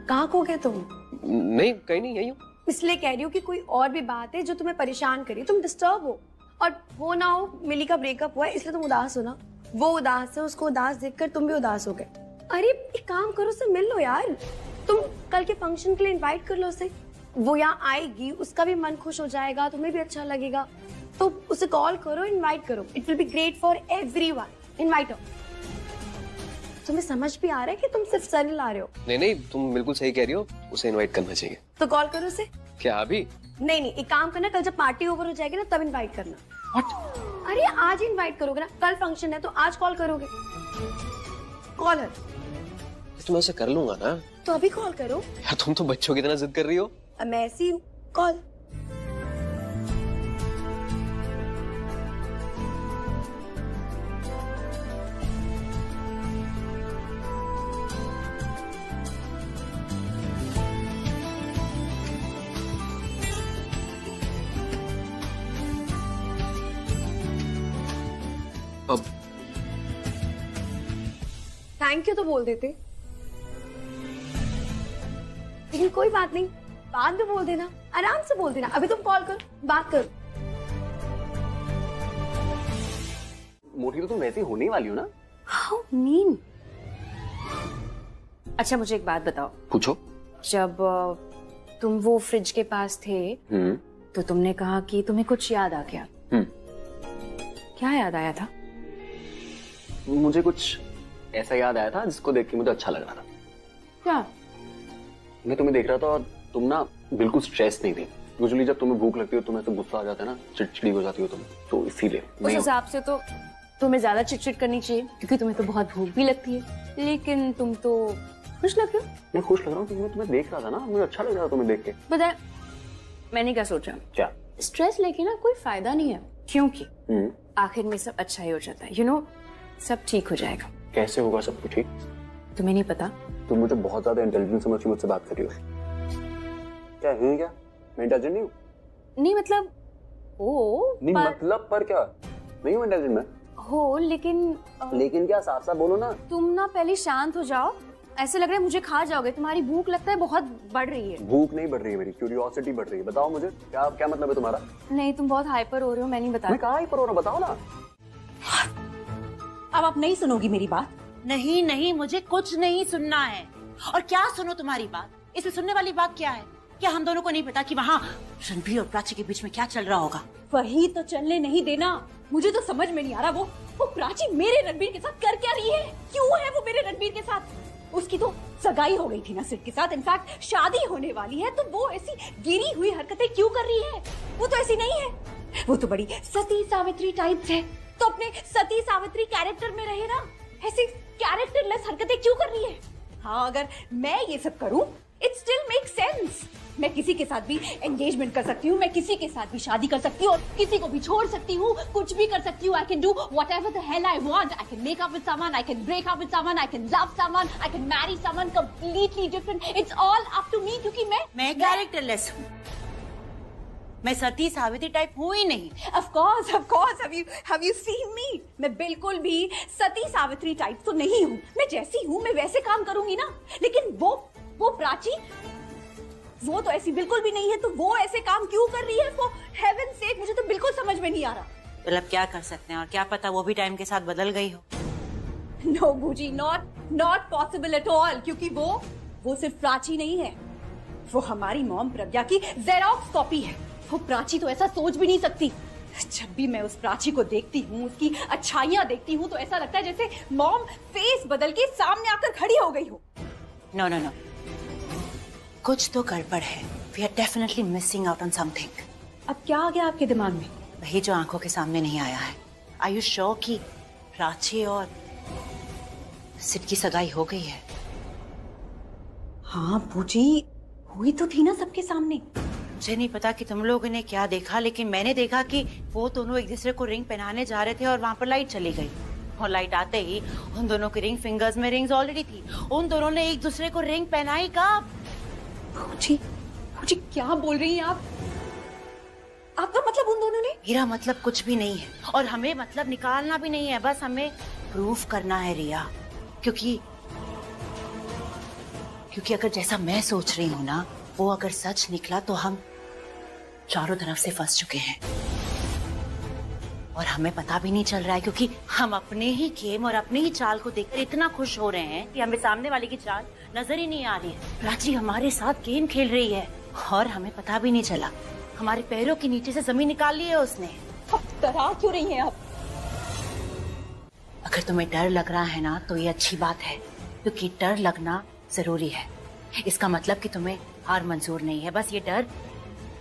कहाँ खो गए तुम? नहीं, कहीं नहीं, यही हूँ। इसलिए कह रही हूँ कि कोई और भी बात है जो तुम्हें परेशान कर रही है। तुम डिस्टर्ब हो, और वो ना हो मिली का ब्रेकअप हुआ है इसलिए तुम उदास हो ना। वो उदास है, उसको उदास देखकर तुम भी उदास हो गए। अरे एक काम करो, उससे मिल लो यार। तुम कल के फंक्शन के लिए इनवाइट कर लो उसे। वो यहाँ आएगी, उसका भी मन खुश हो जाएगा, तुम्हें भी अच्छा लगेगा। तो उसे कॉल करो, इनवाइट करो। It will be great for everyone. Invite हो। तुम्हें समझ भी आ रहा है कि तुम सिर्फ सर ला रहे हो? नहीं, तुम बिल्कुल सही कह रही हो, उसे इनवाइट करना चाहिए। तो कॉल करो उसे। क्या अभी? नहीं, एक काम करना, कल जब पार्टी ओवर हो जाएगी ना तब इनवाइट करना। अरे आज ही इनवाइट करोगे ना, कल फंक्शन है तो आज कॉल करोगे। कॉल है तो मैं ऐसे कर लूंगा ना। तो अभी कॉल करो यार, तुम तो बच्चों की तरह जिद कर रही हो। मैं ऐसी हूँ। कॉल। अब थैंक यू तो बोल देते, लेकिन कोई बात नहीं, बाद में बोल देना, आराम से बोल देना। अभी तुम कॉल करो, बात करो। मोटी तो तुम वैसे ही होने वाली हो ना। How mean. अच्छा मुझे एक बात बताओ। पूछो। जब तुम वो फ्रिज के पास थे तो तुमने कहा कि तुम्हें कुछ याद आ गया। क्या याद आया था? मुझे कुछ ऐसा याद आया था जिसको देख के मुझे अच्छा लग रहा था। क्या? मैं तुम्हें देख रहा था और तुम ना बिल्कुल स्ट्रेस नहीं थी। यूजुअली जब तुम्हें भूख लगती हो तुम्हें तो गुस्सा आ जाता है ना, चिड़चिड़ी हो जाती हो तुम, तो इसीलिए। उस हिसाब से तो तुम्हें ज्यादा चिड़चिड़ करनी चाहिए, क्योंकि तुम्हें तो बहुत भूख भी लगती है। लेकिन तुम तो खुश लग रहे हो। मैं खुश लग रहा हूँ क्योंकि मैं तुम्हें देख रहा था ना, मुझे अच्छा लग रहा था तुम्हें देख के। पता है मैंने क्या सोचा? क्या? स्ट्रेस लेके ना कोई फायदा नहीं है, क्योंकि आखिर में सब अच्छा ही हो जाता है। यू नो, सब ठीक हो जाएगा। कैसे होगा सब कुछ ठीक? तुम्हें नहीं पता? तुम मुझे बहुत ज्यादा इंटेलिजेंट समझ के मुझसे बात कर रही हो। क्या है? क्या मैं इंटेलिजेंट नहीं हूँ? नहीं मतलब हो नहीं मतलब पर क्या नहीं हूँ इंटेलिजेंट मैं? हो लेकिन लेकिन क्या? साफ साफ बोलो ना। तुम ना पहले शांत हो जाओ। ऐसे लग रहा है मुझे खा जाओगे। तुम्हारी भूख लगता है बहुत बढ़ रही है। भूख नहीं बढ़ रही है, मेरी क्यूरियोसिटी बढ़ रही है। बताओ मुझे क्या क्या मतलब है तुम्हारा? नहीं तुम बहुत हाइपर हो रहे हो, मैं नहीं बता। मैं कहाँ हाइपर हो रहा हूँ, बताओ ना। अब आप नहीं सुनोगी मेरी बात? नहीं, मुझे कुछ नहीं सुनना है। और क्या सुनो तुम्हारी बात? इसमें सुनने वाली बात क्या है? क्या हम दोनों को नहीं पता कि वहाँ रणबीर और प्राची के बीच में क्या चल रहा होगा? वही तो चलने नहीं देना। मुझे तो समझ में नहीं आ रहा वो प्राची मेरे रणबीर के साथ कर क्या रही है? क्यों है वो मेरे रणबीर के साथ? उसकी तो सगाई हो गई थी ना सिड के साथ, इनफैक्ट शादी होने वाली है, तो वो ऐसी गिरी हुई हरकतें क्यों कर रही है? वो तो ऐसी नहीं है। वो तो बड़ी सती सावित्री टाइप है, तो अपने सती सावित्री कैरेक्टर में रहे ना। ऐसी कैरेक्टरलेस हरकतें क्यों कर रही है? हाँ, अगर मैं ये सब करूं इट स्टिल मेक सेंस। मैं किसी के साथ भी एंगेजमेंट कर सकती हूँ, मैं किसी के साथ भी शादी कर सकती हूँ, और किसी को भी छोड़ सकती हूँ, कुछ भी कर सकती हूँ। I can do whatever the hell I want. I can make up with someone, I can break up with someone, I can love someone, I can marry someone completely different. It's all up to me, क्योंकि मैं characterless हूँ। मैं सती Savitri type हूँ ही नहीं। Of course, have you seen me? मैं बिल्कुल भी सती Savitri type तो नहीं हूँ। मैं जैसी हूँ मैं वैसे काम करूंगी ना। लेकिन वो प्राची, वो तो ऐसी बिल्कुल भी नहीं है, तो वो ऐसे काम क्यों कर रही है? For heaven's sake, मुझे तो बिल्कुल समझ में नहीं आ रहा। मतलब क्या कर सकते हैं, और क्या पता वो भी टाइम के साथ बदल गई हो। No, बूजी, not possible at all, क्योंकि वो सिर्फ प्राची नहीं है, वो हमारी मॉम प्रज्ञा की जेरोक्स कॉपी है। वो प्राची तो ऐसा सोच भी नहीं सकती। जब भी मैं उस प्राची को देखती हूँ, उसकी अच्छाइयाँ देखती हूँ, तो ऐसा लगता है जैसे मॉम फेस बदल के सामने आकर खड़ी हो गई हो। No, कुछ तो गड़बड़ है। We are definitely missing out on something. अब क्या आ गया आपके दिमाग में? वही जो आंखों के सामने नहीं आया है। Are you sure कि प्राची और सिड की सगाई हो गई है? हाँ बूजी, हुई तो थी ना सबके सामने। मुझे नहीं पता कि तुम लोगों ने क्या देखा, लेकिन मैंने देखा कि वो दोनों एक दूसरे को रिंग पहनाने जा रहे थे और वहाँ पर लाइट चली गई। और लाइट आते ही उन दोनों की रिंग फिंगर्स में रिंग्स ऑलरेडी थी। उन दोनों ने एक दूसरे को रिंग पहनाई कब? बूजी क्या बोल रही हैं आप? आपका मतलब उन दोनों ने? मेरा मतलब कुछ भी नहीं है, और हमें मतलब निकालना भी नहीं है। बस हमें प्रूफ करना है रिया, क्योंकि अगर जैसा मैं सोच रही हूँ ना, वो अगर सच निकला तो हम चारों तरफ से फंस चुके हैं और हमें पता भी नहीं चल रहा है, क्योंकि हम अपने ही गेम और अपने ही चाल को देखकर इतना खुश हो रहे हैं कि हमें सामने वाले की चाल नजर ही नहीं आ रही है। प्राची हमारे साथ गेम खेल रही है और हमें पता भी नहीं चला। हमारे पैरों के नीचे से जमीन निकाल ली है उसने। अब डरा क्यों रही हैं आप? अगर तुम्हें डर लग रहा है ना, तो ये अच्छी बात है, क्योंकि डर लगना जरूरी है। इसका मतलब कि तुम्हें हार मंजूर नहीं है। बस ये डर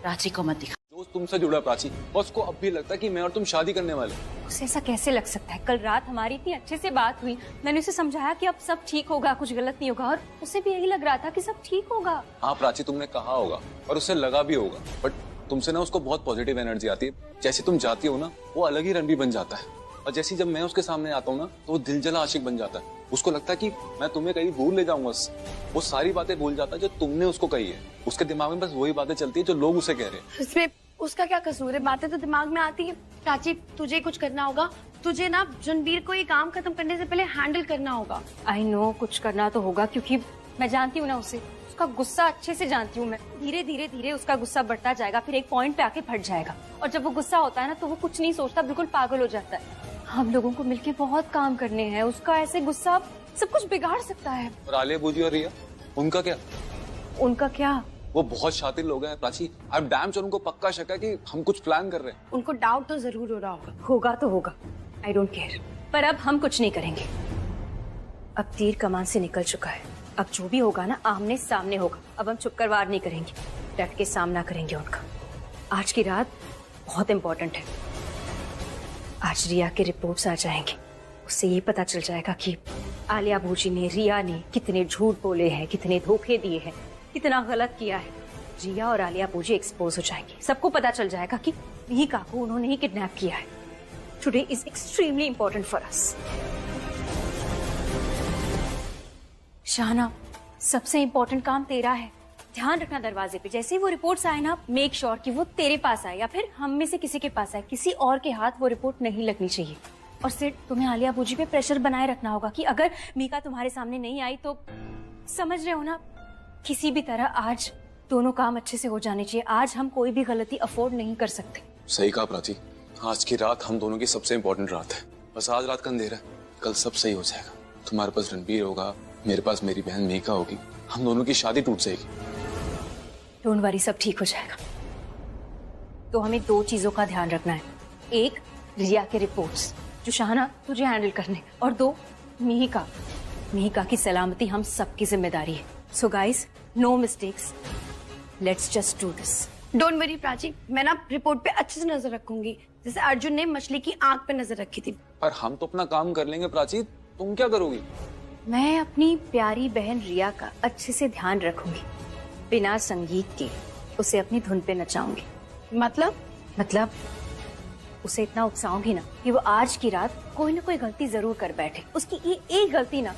प्राची को मत दिखा। जो तुमसे जुड़ा प्राची, बस को अब भी लगता है कि मैं और तुम शादी करने वाले। उसे ऐसा कैसे लग सकता है? कल रात हमारी इतनी अच्छे से बात हुई, मैंने उसे समझाया कि अब सब ठीक होगा, कुछ गलत नहीं होगा, और उसे भी यही लग रहा था कि सब ठीक होगा। हाँ प्राची, तुमने कहा होगा और उसे लगा भी होगा, बट तुमसे ना उसको बहुत पॉजिटिव एनर्जी आती है। जैसे तुम जाती हो ना, वो अलग ही रणबीर बन जाता है, और जैसे जब मैं उसके सामने आता हूँ ना, तो वो दिल जला आशिक बन जाता है। उसको लगता है कि मैं तुम्हें कहीं दूर ले जाऊंगा। वो सारी बातें भूल जाता है जो तुमने उसको कही है। उसके दिमाग में बस वही बातें चलती है जो लोग उसे कह रहे हैं। इसमें उसका क्या कसूर है? बातें तो दिमाग में आती है। प्राची, तुझे कुछ करना होगा। तुझे ना रणबीर को ये काम खत्म करने से पहले हैंडल करना होगा। आई नो, कुछ करना तो होगा, क्योंकि मैं जानती हूँ ना उसे, उसका गुस्सा अच्छे से जानती हूँ मैं। धीरे धीरे उसका गुस्सा बढ़ता जाएगा, फिर एक पॉइंट पे आके फट जाएगा, और जब वो गुस्सा होता है ना, तो वो कुछ नहीं सोचता, बिल्कुल पागल हो जाता है। हम लोगों को मिलके बहुत काम करने हैं। उसका ऐसे गुस्सा सब कुछ बिगाड़ सकता है। और आलिया बूजी और रिया, उनका क्या? उनका क्या? वो बहुत शातिर लोग हैं प्राची। अब डैम श्योर उनको पक्का शक है कि हम कुछ प्लान कर रहे हैं। उनको डाउट तो जरूर हो रहा होगा। होगा तो होगा, आई डोंट केयर, पर अब हम कुछ नहीं करेंगे। अब तीर कमान से निकल चुका है। अब जो भी होगा ना, आमने सामने होगा। अब हम चुप कर वार नहीं करेंगे, डट के सामना करेंगे उनका। आज की रात बहुत इंपॉर्टेंट है। आज रिया के रिपोर्ट्स आ जाएंगे, उससे ये पता चल जाएगा कि आलिया भूजी ने, रिया ने कितने झूठ बोले हैं, कितने धोखे दिए हैं, कितना गलत किया है। रिया और आलिया भूजी एक्सपोज हो जाएंगे। सबको पता चल जाएगा कि मीका को उन्होंने ही किडनैप किया है। Today is extremely important for us. Shahna, सबसे इंपॉर्टेंट काम तेरा है। ध्यान रखना दरवाजे पे, जैसे ही वो रिपोर्ट्स आए ना, मेक श्योर कि वो तेरे पास आए या फिर हम में से किसी के पास आए। किसी और के हाथ वो रिपोर्ट नहीं लगनी चाहिए। और सिर्फ तुम्हें आलिया भूजी पे प्रेशर बनाए रखना होगा कि अगर मीका तुम्हारे सामने नहीं आई तो, समझ रहे हो ना, किसी भी तरह आज दोनों काम अच्छे से हो जाने चाहिए। आज हम कोई भी गलती अफोर्ड नहीं कर सकते। सही कहा प्राची, आज की रात हम दोनों की सबसे इम्पोर्टेंट रात है। बस आज रात का अंधेरा है, कल सब सही हो जाएगा। तुम्हारे पास रणबीर होगा, मेरे पास मेरी बहन मीका होगी, हम दोनों की शादी टूट जाएगी। डोंट वरी, सब ठीक हो जाएगा। तो हमें दो चीजों का ध्यान रखना है। एक, रिया के रिपोर्ट्स जो शाहना तुझे हैंडल करने, और दो, मीका की सलामती हम सबकी जिम्मेदारी है। So guys, no mistakes, let's just do this. Don't worry Prachi, मैं ना रिपोर्ट पे अच्छे से नजर रखूंगी, जैसे अर्जुन ने मछली की आंख पे नजर रखी थी। पर हम तो अपना काम कर लेंगे प्राची, तुम क्या करोगी? मैं अपनी प्यारी बहन रिया का अच्छे से ध्यान रखूंगी। बिना संगीत के उसे अपनी धुन पे नचाऊंगी। मतलब उसे इतना उकसाऊंगी ना कि वो आज की रात कोई ना कोई गलती जरूर कर बैठे। उसकी ये एक गलती ना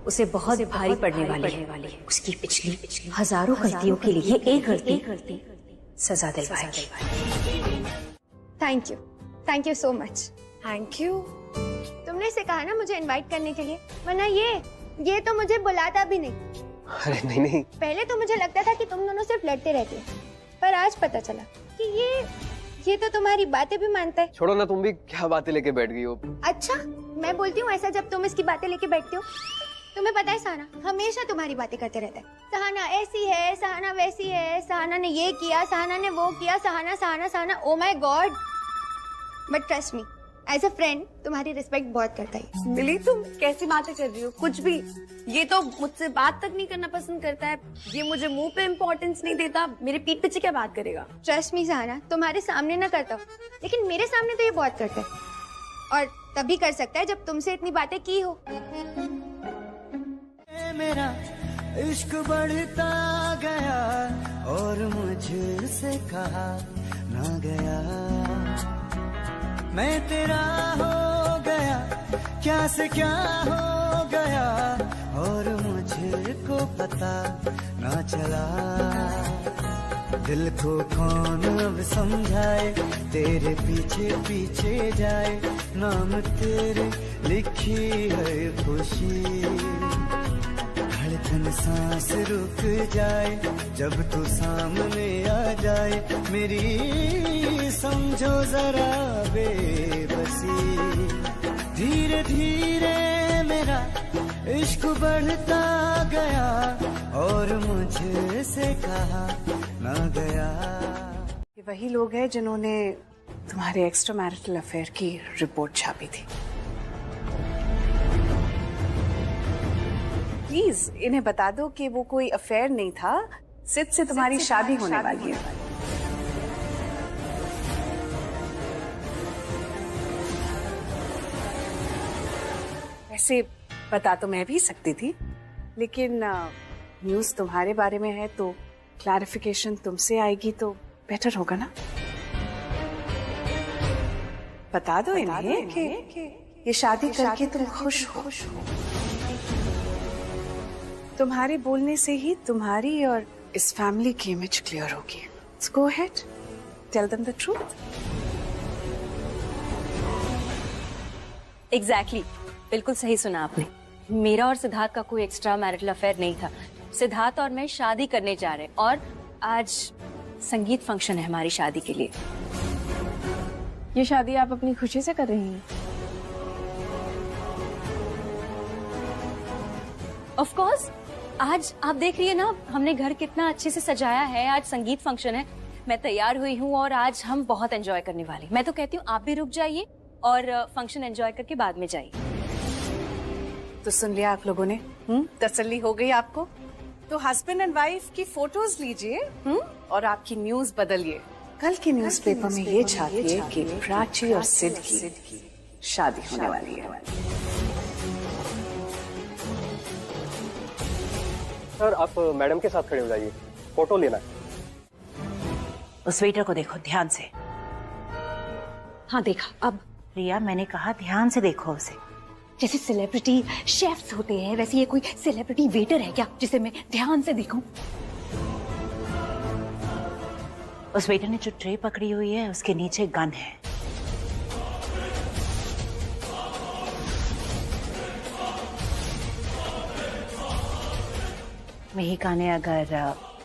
उसे बहुत भारी पड़ने वाली है। उसकी पिछली हजारों गलतियों के लिए एक गलती सजा दिलवाएगी। Thank you so much. Thank you. तुमने इसे कहा ना मुझे इनवाइट करने के लिए, वरना ये तो मुझे बुलाता भी नहीं। अरे नहीं नहीं, पहले तो मुझे लगता था कि तुम दोनों सिर्फ लड़ते रहते हो, पर आज पता चला कि ये तो तुम्हारी बातें भी मानता है। छोड़ो ना, तुम भी क्या बातें लेके बैठ गई हो। अच्छा, मैं बोलती हूँ ऐसा जब तुम इसकी बातें लेके बैठते हो। तुम्हें पता है सहाना हमेशा तुम्हारी बातें करते रहता है। सहाना ऐसी है, सहाना वैसी है, सहाना ने ये किया, सहाना ने वो किया, Sahana Sahana Sahana. Oh my god. But trust me, as a friend तुम्हारी रिस्पेक्ट बहुत करता है। मिली, तुम कैसी बातें कर रही हो? कुछ भी। ये तो मुझसे बात तक नहीं करना पसंद करता है, ये मुझे मुंह पे इम्पोर्टेंस नहीं देता, मेरे पीठ पीछे क्या बात करेगा? ट्रस्ट मी सहाना, तुम्हारे सामने ना करता हो, लेकिन मेरे सामने तो ये बहुत करता है, और तभी कर सकता है जब तुमसे इतनी बातें की हो। मेरा इश्क बढ़ता गया और मुझसे कहा ना गया, मैं तेरा हो गया, क्या से क्या हो गया और मुझको पता ना चला। दिल को कौन अब समझाए, तेरे पीछे पीछे जाए, नाम तेरे लिखी है खुशी। धड़कन सांस रुक जाए जब तू सामने आ जाए, मेरी समझो जरा बेबसी। धीरे धीरे मेरा इश्क बढ़ता गया और मुझसे कहा ना गया। ये वही लोग हैं जिन्होंने तुम्हारे एक्स्ट्रा मैरिटल अफेयर की रिपोर्ट छापी थी। प्लीज इन्हें बता दो कि वो कोई अफेयर नहीं था, सिद्ध से तुम्हारी शादी होने वाली है। वैसे बता तो मैं भी सकती थी, लेकिन न्यूज़ तुम्हारे बारे में है तो क्लैरिफिकेशन तुमसे आएगी तो बेटर होगा ना। बता दो इन्हें कि ये शादी करके तुम खुश हो। तुम्हारे बोलने से ही तुम्हारी और इस फैमिली की इमेज क्लियर होगी। Let's go ahead, tell them the truth. Exactly, बिल्कुल सही सुना आपने। मेरा और सिद्धार्थ का कोई एक्स्ट्रा मैरिटल अफेयर नहीं था। सिद्धार्थ और मैं शादी करने जा रहे हैं और आज संगीत फंक्शन है हमारी शादी के लिए। ये शादी आप अपनी खुशी से कर रही हैं? ऑफ कोर्स, आज आप देख रही है ना हमने घर कितना अच्छे से सजाया है। आज संगीत फंक्शन है, मैं तैयार हुई हूँ और आज हम बहुत एंजॉय करने वाले। मैं तो कहती हूँ आप भी रुक जाइए और फंक्शन एंजॉय करके बाद में जाइए। तो सुन लिया आप लोगों ने? तसल्ली हो गई आपको? तो हस्बैंड एंड वाइफ की फोटोज लीजिए और आपकी न्यूज बदलिए। कल के न्यूज़पेपर में ये छापिए कि प्राची और सिद्ध की शादी होने वाली है। सर आप मैडम के साथ खड़े हो जाइए, फोटो लेना है। उस वेटर को देखो ध्यान से। हाँ देखा। अब रिया, मैंने कहा ध्यान से देखो उसे। जैसे सेलिब्रिटी शेफ्स होते हैं वैसे ये कोई सेलिब्रिटी वेटर है क्या जिसे मैं ध्यान से देखूं? उस वेटर ने जो ट्रे पकड़ी हुई है उसके नीचे गन है। मेहिका ने अगर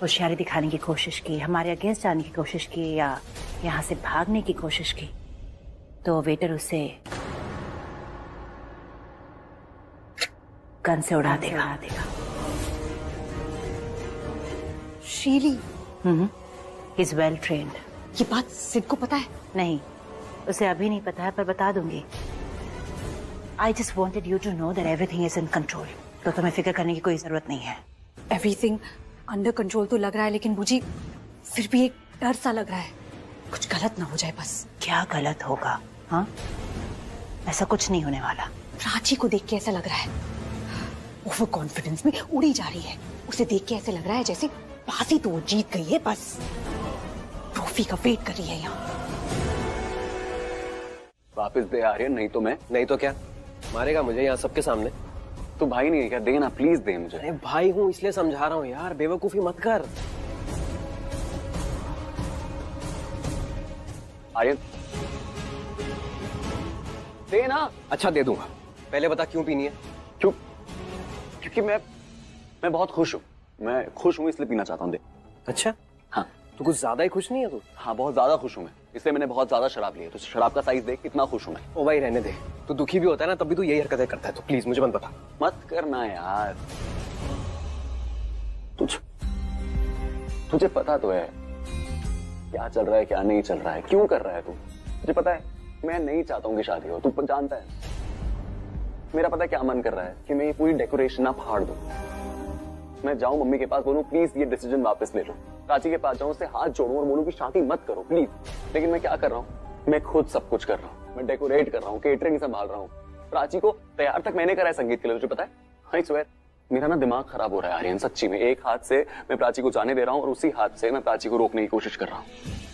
होशियारी दिखाने की कोशिश की, हमारे अगेंस्ट जाने की कोशिश की या यहाँ से भागने की कोशिश की, तो वेटर उसे गन से उड़ा देगा। शीली He's well trained. ये बात सिद्ध को पता है? नहीं, उसे अभी नहीं पता है, पर बता दूंगी। I just wanted you to know that everything is in control. तो तुम्हें फिक्र करने की कोई जरूरत नहीं है। Everything under control तो लग रहा है, लेकिन मुझे फिर भी एक डर सा लग रहा है, कुछ गलत ना हो जाए बस। क्या गलत होगा? हाँ, ऐसा कुछ नहीं होने वाला। प्राची को देख के ऐसा लग रहा है ओवर कॉन्फिडेंस में उड़ी जा रही है। उसे देख के ऐसे लग रहा है जैसे बाजी तो वो जीत गई है, बस ट्रॉफी का वेट कर रही है यहाँ। वापस दे आर्यन, नहीं तो मैं। नहीं तो क्या, मारेगा मुझे यहाँ सबके सामने? तू भाई नहीं है क्या? दे ना प्लीज, दे मुझे। अरे भाई हूँ इसलिए समझा रहा हूँ यार, बेवकूफी मत कर। आर्यन दे ना। अच्छा दे दूंगा, पहले बता क्यों पीनी है? क्यों? क्योंकि मैं बहुत खुश हूँ। मैं खुश हूँ इसलिए पीना चाहता हूँ। दे। अच्छा हाँ। तो कुछ ज्यादा ही खुश नहीं है तू? हाँ बहुत ज्यादा खुश हूँ मैं, इसलिए मैंने बहुत ज्यादा शराब ली है। तो शराब का साइज देख कितना खुश हूँ मैं। ओ भाई रहने दे, तू दुखी भी होता है ना तब भी तू यही हरकतें करता है, तो प्लीज मुझे मत बता। मत करना यार। तुझे पता तो है क्या चल रहा है क्या नहीं चल रहा है, क्यों कर रहा है तू। तुझे पता है मैं नहीं चाहता हूँ कि शादी हो, तू जानता है। मेरा पता है क्या मन कर रहा है कि मैं ये पूरी डेकोरेशन ना फाड़ दूं। मैं जाऊं मम्मी के पास, बोलूं प्लीज ये डिसीजन वापस ले लो। प्राची के पास जाऊं, उससे हाथ जोड़ूं और बोलूं कि शादी मत करो प्लीज। लेकिन मैं क्या कर रहा हूँ, मैं खुद सब कुछ कर रहा हूँ। मैं डेकोरेट कर रहा हूँ, केटरिंग संभाल रहा हूँ। प्राची को तैयार तक मैंने करा है संगीत के लिए, तुझे पता है। आई स्वेयर मेरा ना दिमाग खराब हो रहा है आर्यन, सच्ची में। एक हाथ से मैं प्राची को जाने दे रहा हूँ और उसी हाथ से मैं प्राची को रोकने की कोशिश कर रहा हूँ।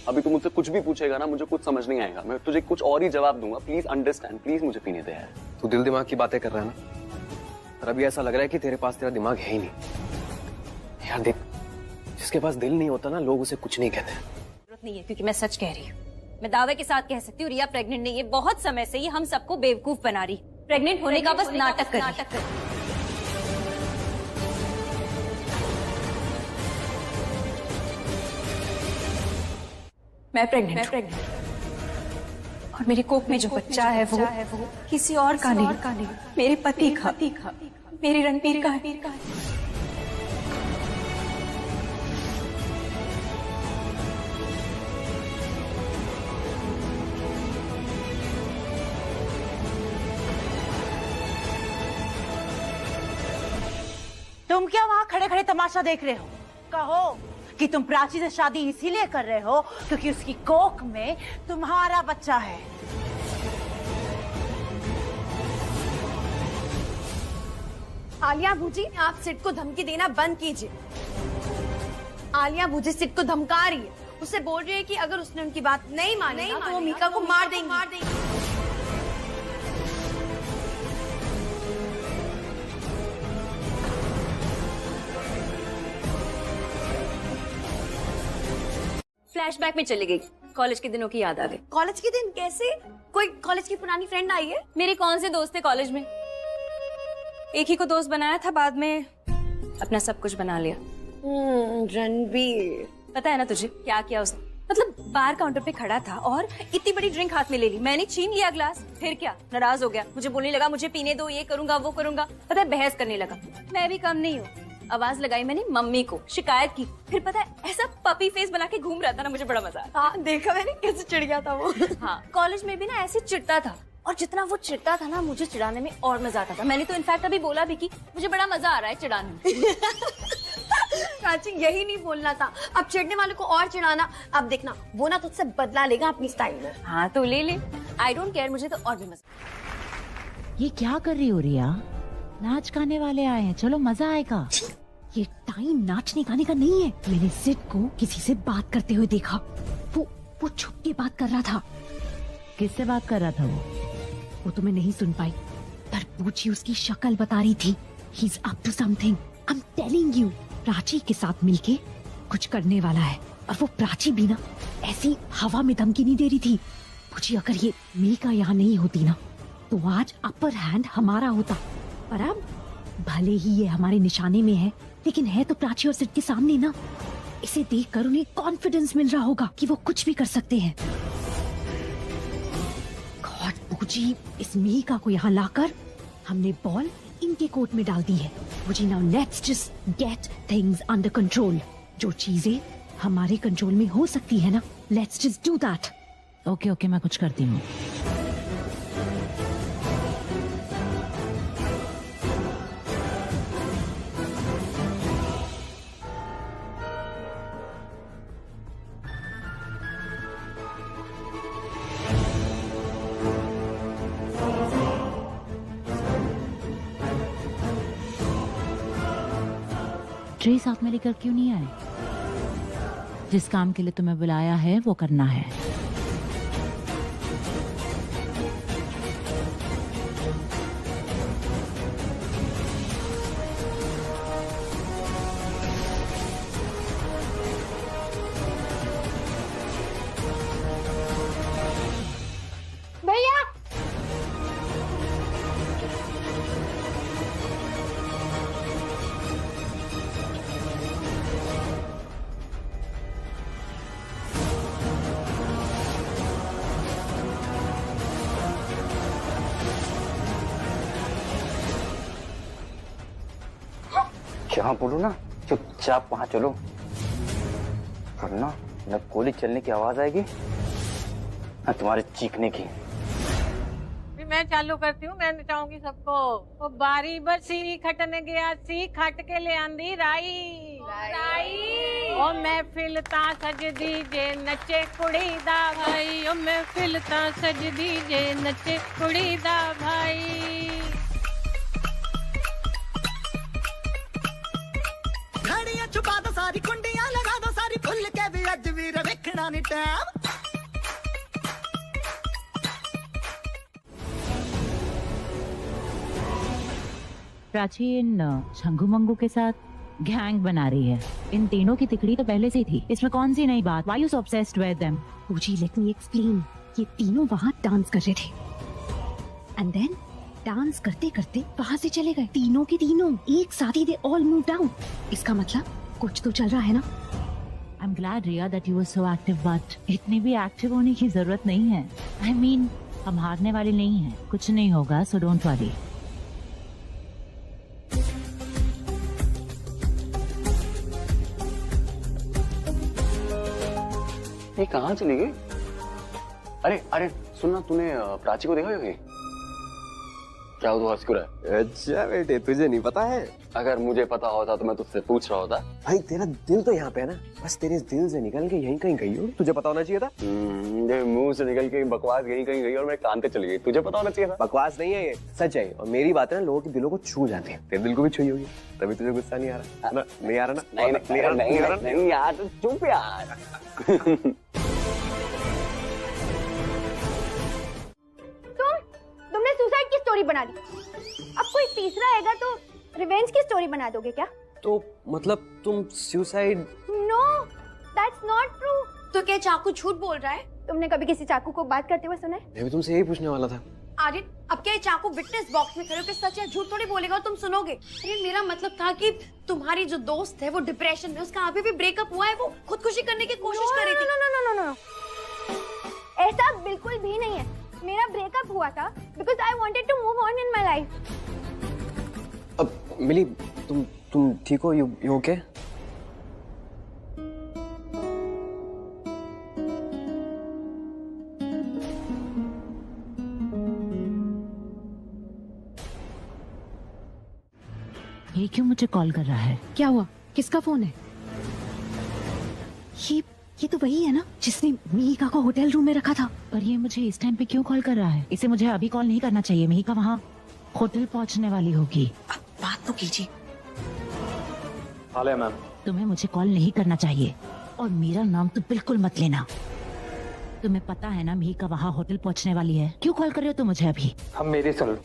अभी तू मुझसे कुछ भी पूछेगा ना, मुझे कुछ समझ नहीं आएगा। मैं तुझे कुछ और ही जवाब दूंगा। प्लीज अंडरस्टैंड, प्लीज मुझे पीने दे यार। तू दिल दिमाग की बातें कर रहा है ना, और अभी ऐसा लग रहा है कि तेरे पास तेरा दिमाग है ही नहीं। यार देख, जिसके पास दिल नहीं होता ना, लोग उसे कुछ नहीं कहते। जरूरत नहीं है, क्योंकि मैं सच कह रही हूँ। मैं दावे के साथ कह सकती हूँ रिया प्रेग्नेंट नहीं है। बहुत समय से ये हम सबको बेवकूफ बना रही। प्रेग्नेंट होने का बस नाटक कर रही है। मैं प्रेग्नेंट और मेरी कोख में जो बच्चा है वो किसी और का नहीं, मेरे पति का, मेरे रणबीर का है। तुम क्या वहाँ खड़े खड़े तमाशा देख रहे हो? कहो कि तुम प्राची से शादी इसीलिए कर रहे हो क्योंकि उसकी कोख में तुम्हारा बच्चा है। आलिया भूजी, आप सिड को धमकी देना बंद कीजिए। आलिया भूजी सिड को धमका रही है। उससे बोल रही है कि अगर उसने उनकी बात नहीं मानी तो वो मीका को मार देंगी। फ्लैशबैक में चली गई। कॉलेज के दिनों की याद आ गई। कॉलेज के दिन कैसे? कोई कॉलेज की पुरानी फ्रेंड आई है? मेरे कौन से दोस्त थे कॉलेज में? एक ही को दोस्त बनाया था, बाद में अपना सब कुछ बना लिया। रणबीर, पता है ना तुझे क्या किया उसने? मतलब बार काउंटर पे खड़ा था और इतनी बड़ी ड्रिंक हाथ में ले ली। मैंने छीन लिया ग्लास। फिर क्या, नाराज हो गया, मुझे बोलने लगा मुझे पीने दो, ये करूंगा वो करूंगा। पता है बहस करने लगा। मैं भी कम नहीं हूँ, आवाज लगाई मैंने मम्मी को, शिकायत की। फिर पता है ऐसा पपी फेस बना के घूम रहा था ना, मुझे बड़ा मजा आया। हाँ देखा मैंने कैसे चिढ़ गया था वो। हाँ कॉलेज में भी ना ऐसे चिढ़ता था, और जितना वो चिढ़ता था ना मुझे चिढ़ाने में और मजा आता था। मैंने तो इनफैक्ट अभी बोला भी कि मुझे बड़ा मजा आ रहा है चिढ़ाने में। प्राची यही नहीं बोलना था, अब चिढ़ने वाले को और चिढ़ाना। अब देखना वो ना तुझसे बदला लेगा अपनी स्टाइल में। हाँ तो ले ले, आई डोंट केयर, मुझे तो और भी मजा। ये क्या कर रही हो रिया? नाच गाने वाले आए हैं, चलो मजा आएगा। ये टाइम नाचने गाने का नहीं है। मैंने सिड को किसी से बात करते हुए देखा। वो छुप के बात कर रहा था। किससे बात कर रहा था वो तो मैं नहीं सुन पाई, पर पूछी उसकी शक्ल बता रही थी। He's up to something. I'm telling you. Prachi के साथ मिलके कुछ करने वाला है। और वो प्राची भी ना ऐसी हवा में धमकी नहीं दे रही थी। पूछी अगर ये मीका यहाँ नहीं होती ना तो आज अपर हैंड हमारा होता। पर अब भले ही ये हमारे निशाने में है, लेकिन है तो प्राची और सिड के सामने ना। इसे देखकर उन्हें कॉन्फिडेंस मिल रहा होगा कि वो कुछ भी कर सकते हैं। गॉड पूजी, इस मीका को यहाँ लाकर हमने बॉल इनके कोर्ट में डाल दी है। पूजी now let's just get things under control. जो चीजें हमारे कंट्रोल में हो सकती है ना, let's just do that. Okay मैं कुछ करती हूँ। ट्रे साथ में लेकर क्यों नहीं आए? जिस काम के लिए तुम्हें बुलाया है वो करना है। जहाँ बोलो ना चुपचाप वहां चलो, वरना न गोली चलने की आवाज आएगी न तुम्हारे चीखने की। मैं चालू करती हूँ, मैं नचाऊंगी सबको। ओ बारी बरसी खटन गया सी, खट के ले आंदी राई राई। ओ महफिल ता सजदी जे नचे कुड़ी दा भाई, ओ महफिल ता सजदी जे नचे कुड़ी दा भाई। घड़ियां छुपा दो सारी, कुंडियां लगा दो सारी, खुल के भी अज वीर वेखना नी टैम। प्राची इन शंगू मंगू के साथ गैंग बना रही है। इन तीनों की तिकड़ी तो पहले से ही थी, इसमें कौन सी नई बात? Why you so obsessed with them? पूजी, let me explain। ये तीनों वहाँ डांस कर रहे थे एंड देन डांस करते करते वहाँ से चले गए। तीनों के तीनों एक साथ ही, they all moved out। इसका मतलब कुछ तो चल रहा है ना। I'm glad Riya that you were so active, but इतनी भी एक्टिव होने की जरूरत नहीं है। I mean, हम हारने वाले नहीं हैं, कुछ नहीं होगा, so don't worry। ये कहाँ चली गई? अरे अरे सुनना, तूने प्राची को देखा होगी? क्या वो हंस क्यों रहा है? अच्छा बेटे, तुझे नहीं पता है? अगर मुझे पता होता तो मैं तुझसे पूछ रहा होता। भाई तेरा दिल तो यहाँ पे है ना, बस तेरे दिल से निकल के यहीं कहीं गई हो, तुझे पता होना चाहिए था। मुंह से निकल के बकवास यहीं कहीं गई और मेरे कान पे चली गई, तुझे पता होना चाहिए था। बकवास नहीं है ये, सच है। और मेरी बात है ना, लोगों के दिलों को छू जाती है। तेरे दिल को भी छुई होगी, तभी तुझे गुस्सा नहीं आ रहा ना? नहीं आ रहा ना? नहीं यार, चुप यार। तुमने सुसाइड की स्टोरी बना दी, अब कोई तीसरा आएगा तो रिवेंज की स्टोरी बना दोगे क्या? तो मतलब तुम suicide? No, that's not true. तो क्या चाकू झूठ बोल रहा है? तुमने कभी किसी चाकू को बात करते हुए सुना है? मैं भी तुमसे यही पूछने वाला था। आर्यन, अब क्या ये चाकू विटनेस बॉक्स में खड़े होकर सच या झूठ थोड़ी बोलेगा और तुम सुनोगे? अरे मेरा मतलब था कि तुम्हारी जो दोस्त है वो डिप्रेशन में, उसका अभी भी ब्रेकअप हुआ है, वो खुदकुशी करने की कोशिश कर रही थी। नो, ऐसा बिल्कुल भी नहीं है। मेरा ब्रेकअप हुआ था because I wanted to move on in my life. अब मिली, तुम ठीक हो? You okay? ये क्यों मुझे कॉल कर रहा है? क्या हुआ? किसका फोन है? ये तो वही है ना जिसने मिहिका को होटल रूम में रखा था। पर ये मुझे इस टाइम पे क्यों कॉल कर रहा है? इसे मुझे अभी कॉल नहीं करना चाहिए। मिहिका वहाँ होटल पहुँचने वाली होगी। अब बात तो कीजिए। हाले मैम, तुम्हें मुझे कॉल नहीं करना चाहिए और मेरा नाम तो बिल्कुल मत लेना। तुम्हें पता है ना मिहिका वहाँ होटल पहुँचने वाली है, क्यों कॉल कर रहे हो तुम मुझे अभी? हम मेरी सुन लो,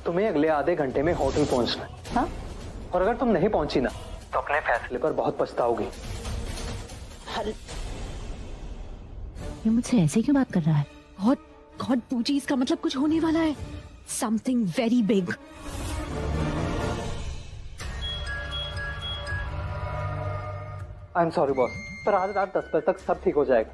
तुम्हें अगले आधे घंटे में होटल पहुंचना है। हाँ? और अगर तुम नहीं पहुंची ना तो अपने फैसले पर बहुत पछताओगी। ये मुझसे ऐसे क्यों बात कर रहा है? गॉड पूजी, इसका मतलब कुछ होने वाला है। Something very big. I am sorry boss, पर आज रात 10 बजे तक सब ठीक हो जाएगा।